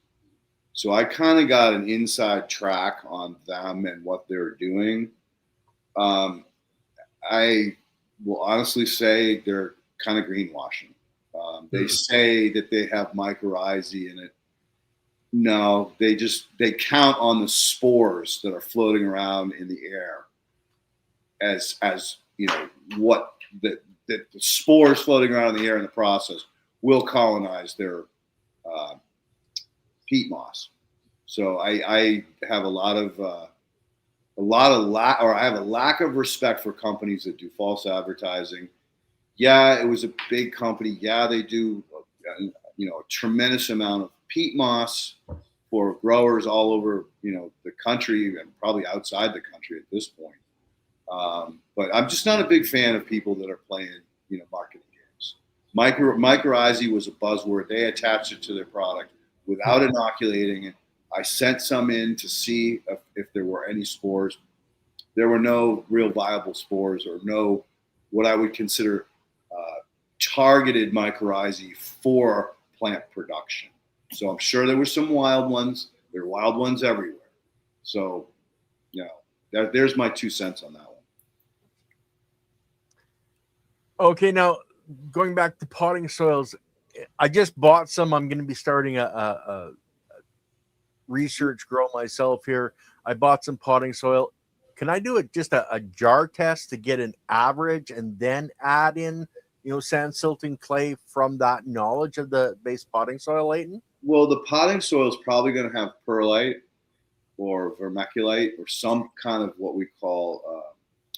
So I kind of got an inside track on them and what they're doing. I will honestly say they're kind of greenwashing. They say that they have mycorrhizae in it. No, they count on the spores that are floating around in the air as what the spores floating around in the air in the process will colonize their peat moss. So I have a lack of respect for companies that do false advertising. Yeah, it was a big company. Yeah, they do a tremendous amount of peat moss for growers all over the country and probably outside the country at this point. But I'm just not a big fan of people that are playing marketing games. Mycorrhizae was a buzzword. They attached it to their product without inoculating it. I sent some in to see if there were any spores. There were no real viable spores or no what I would consider targeted mycorrhizae for plant production. So I'm sure there were some wild ones. There are wild ones everywhere. So, there's my 2 cents on that one. Okay, now going back to potting soils, I just bought some. I'm going to be starting a research grow myself here. I bought some potting soil. Can I do just a jar test to get an average and then add in, sand, silt, and clay from that knowledge of the base potting soil, Leighton? Well, the potting soil is probably going to have perlite or vermiculite or some kind of what we call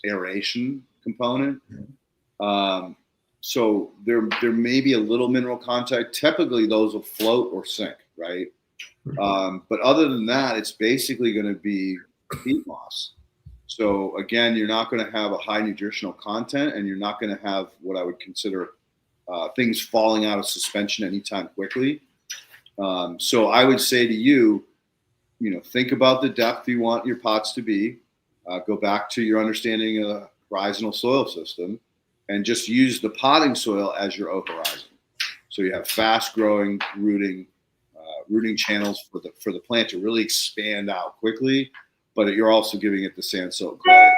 aeration component. So there may be a little mineral contact. Typically, those will float or sink, right? But other than that, it's basically going to be peat moss. So again, you're not going to have a high nutritional content, and you're not going to have what I would consider things falling out of suspension anytime quickly. So I would say to you, think about the depth you want your pots to be. Go back to your understanding of the horizontal soil system, and just use the potting soil as your horizon. So you have fast-growing rooting channels for the plant to really expand out quickly, but you're also giving it the sand, silt, clay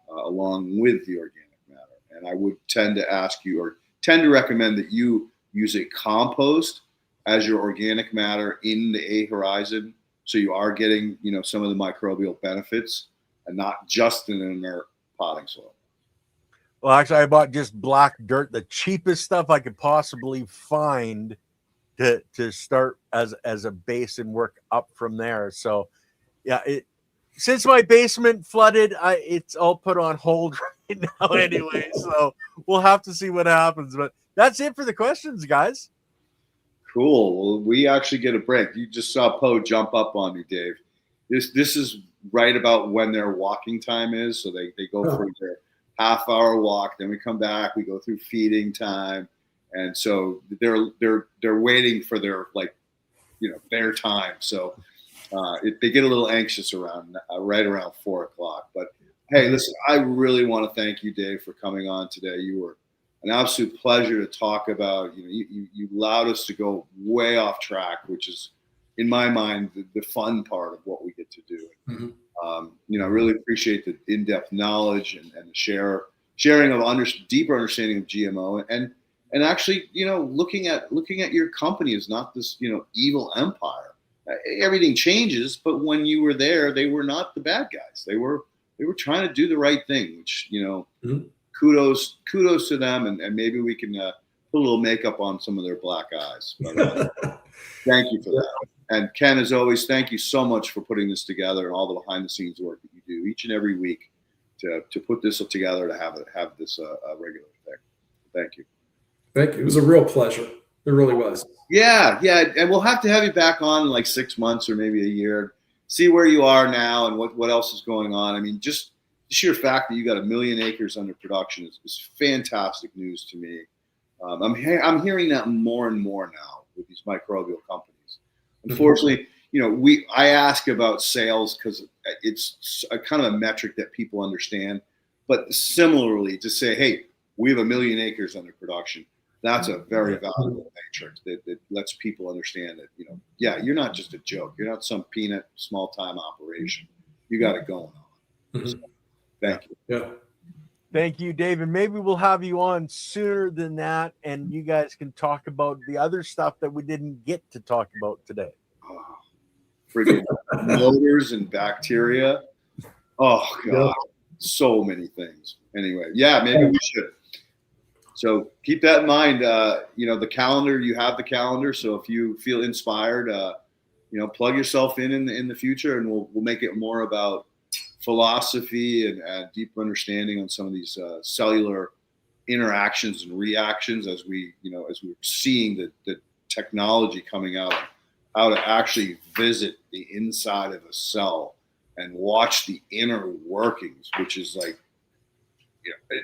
along with the organic matter. And I would tend to recommend that you use a compost as your organic matter in the A horizon, so you are getting some of the microbial benefits and not just an inert potting soil. Well, actually, I bought just black dirt, the cheapest stuff I could possibly find to start as a base and work up from there. So, yeah, since my basement flooded, it's all put on hold right now anyway. So we'll have to see what happens. But that's it for the questions, guys. Cool. Well, we actually get a break. You just saw Poe jump up on me, Dave. This is right about when their walking time is. So they go for their half-hour walk. Then we come back. We go through feeding time, and so they're waiting for their their time. So they get a little anxious around right around 4:00. But hey, listen, I really want to thank you, Dave, for coming on today. You were an absolute pleasure to talk about. You allowed us to go way off track, which is, in my mind, the fun part of what we get to do. Mm-hmm. I really appreciate the in-depth knowledge and the sharing of deeper understanding of GMO and actually, looking at your company as not this, evil empire. Everything changes, but when you were there, they were not the bad guys. They were trying to do the right thing, which, Mm-hmm. kudos to them. And maybe we can put a little makeup on some of their black eyes. But, thank you for that. And Ken, as always, thank you so much for putting this together and all the behind the scenes work that you do each and every week to put this together, to have this a regular thing. Thank you. Thank you. It was a real pleasure. It really was. Yeah. And we'll have to have you back on in like 6 months or maybe a year, see where you are now and what else is going on. I mean, just the sheer fact that you got 1 million acres under production is fantastic news to me. I'm hearing that more and more now with these microbial companies. Unfortunately, I ask about sales because it's a kind of a metric that people understand. But similarly, to say, hey, we have 1 million acres under production, that's a very valuable metric that lets people understand that, you're not just a joke. You're not some peanut small-time operation. You got it going on. Mm-hmm. So, thank you. Yeah. Thank you, Dave. And maybe we'll have you on sooner than that, and you guys can talk about the other stuff that we didn't get to talk about today. Oh, friggin' motors and bacteria. Oh, God. So many things. Anyway, maybe we should. So keep that in mind. The calendar, you have the calendar. So if you feel inspired, plug yourself in the future, and we'll make it more about philosophy and deeper understanding on some of these cellular interactions and reactions as we're seeing the technology coming out, how to actually visit the inside of a cell and watch the inner workings, which is like,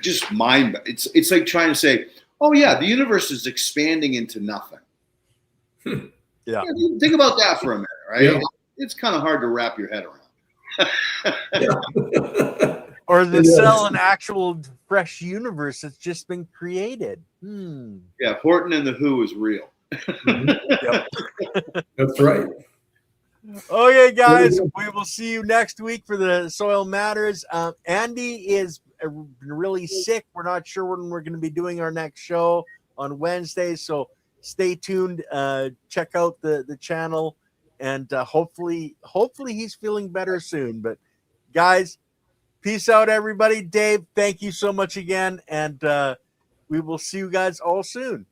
just it's like trying to say, oh yeah, the universe is expanding into nothing. Yeah. Think about that for a minute, right? Yeah. It's kind of hard to wrap your head around. Or the cell an actual fresh universe that's just been created. Yeah, Horton and the Who is real. Mm-hmm. Yep. That's right. Okay, guys, we will see you next week for the Soil Matters. Andy is really sick. We're not sure when we're going to be doing our next show on Wednesday, so stay tuned. Check out the channel, and hopefully he's feeling better soon. But guys, peace out, everybody. Dave, thank you so much again, and we will see you guys all soon.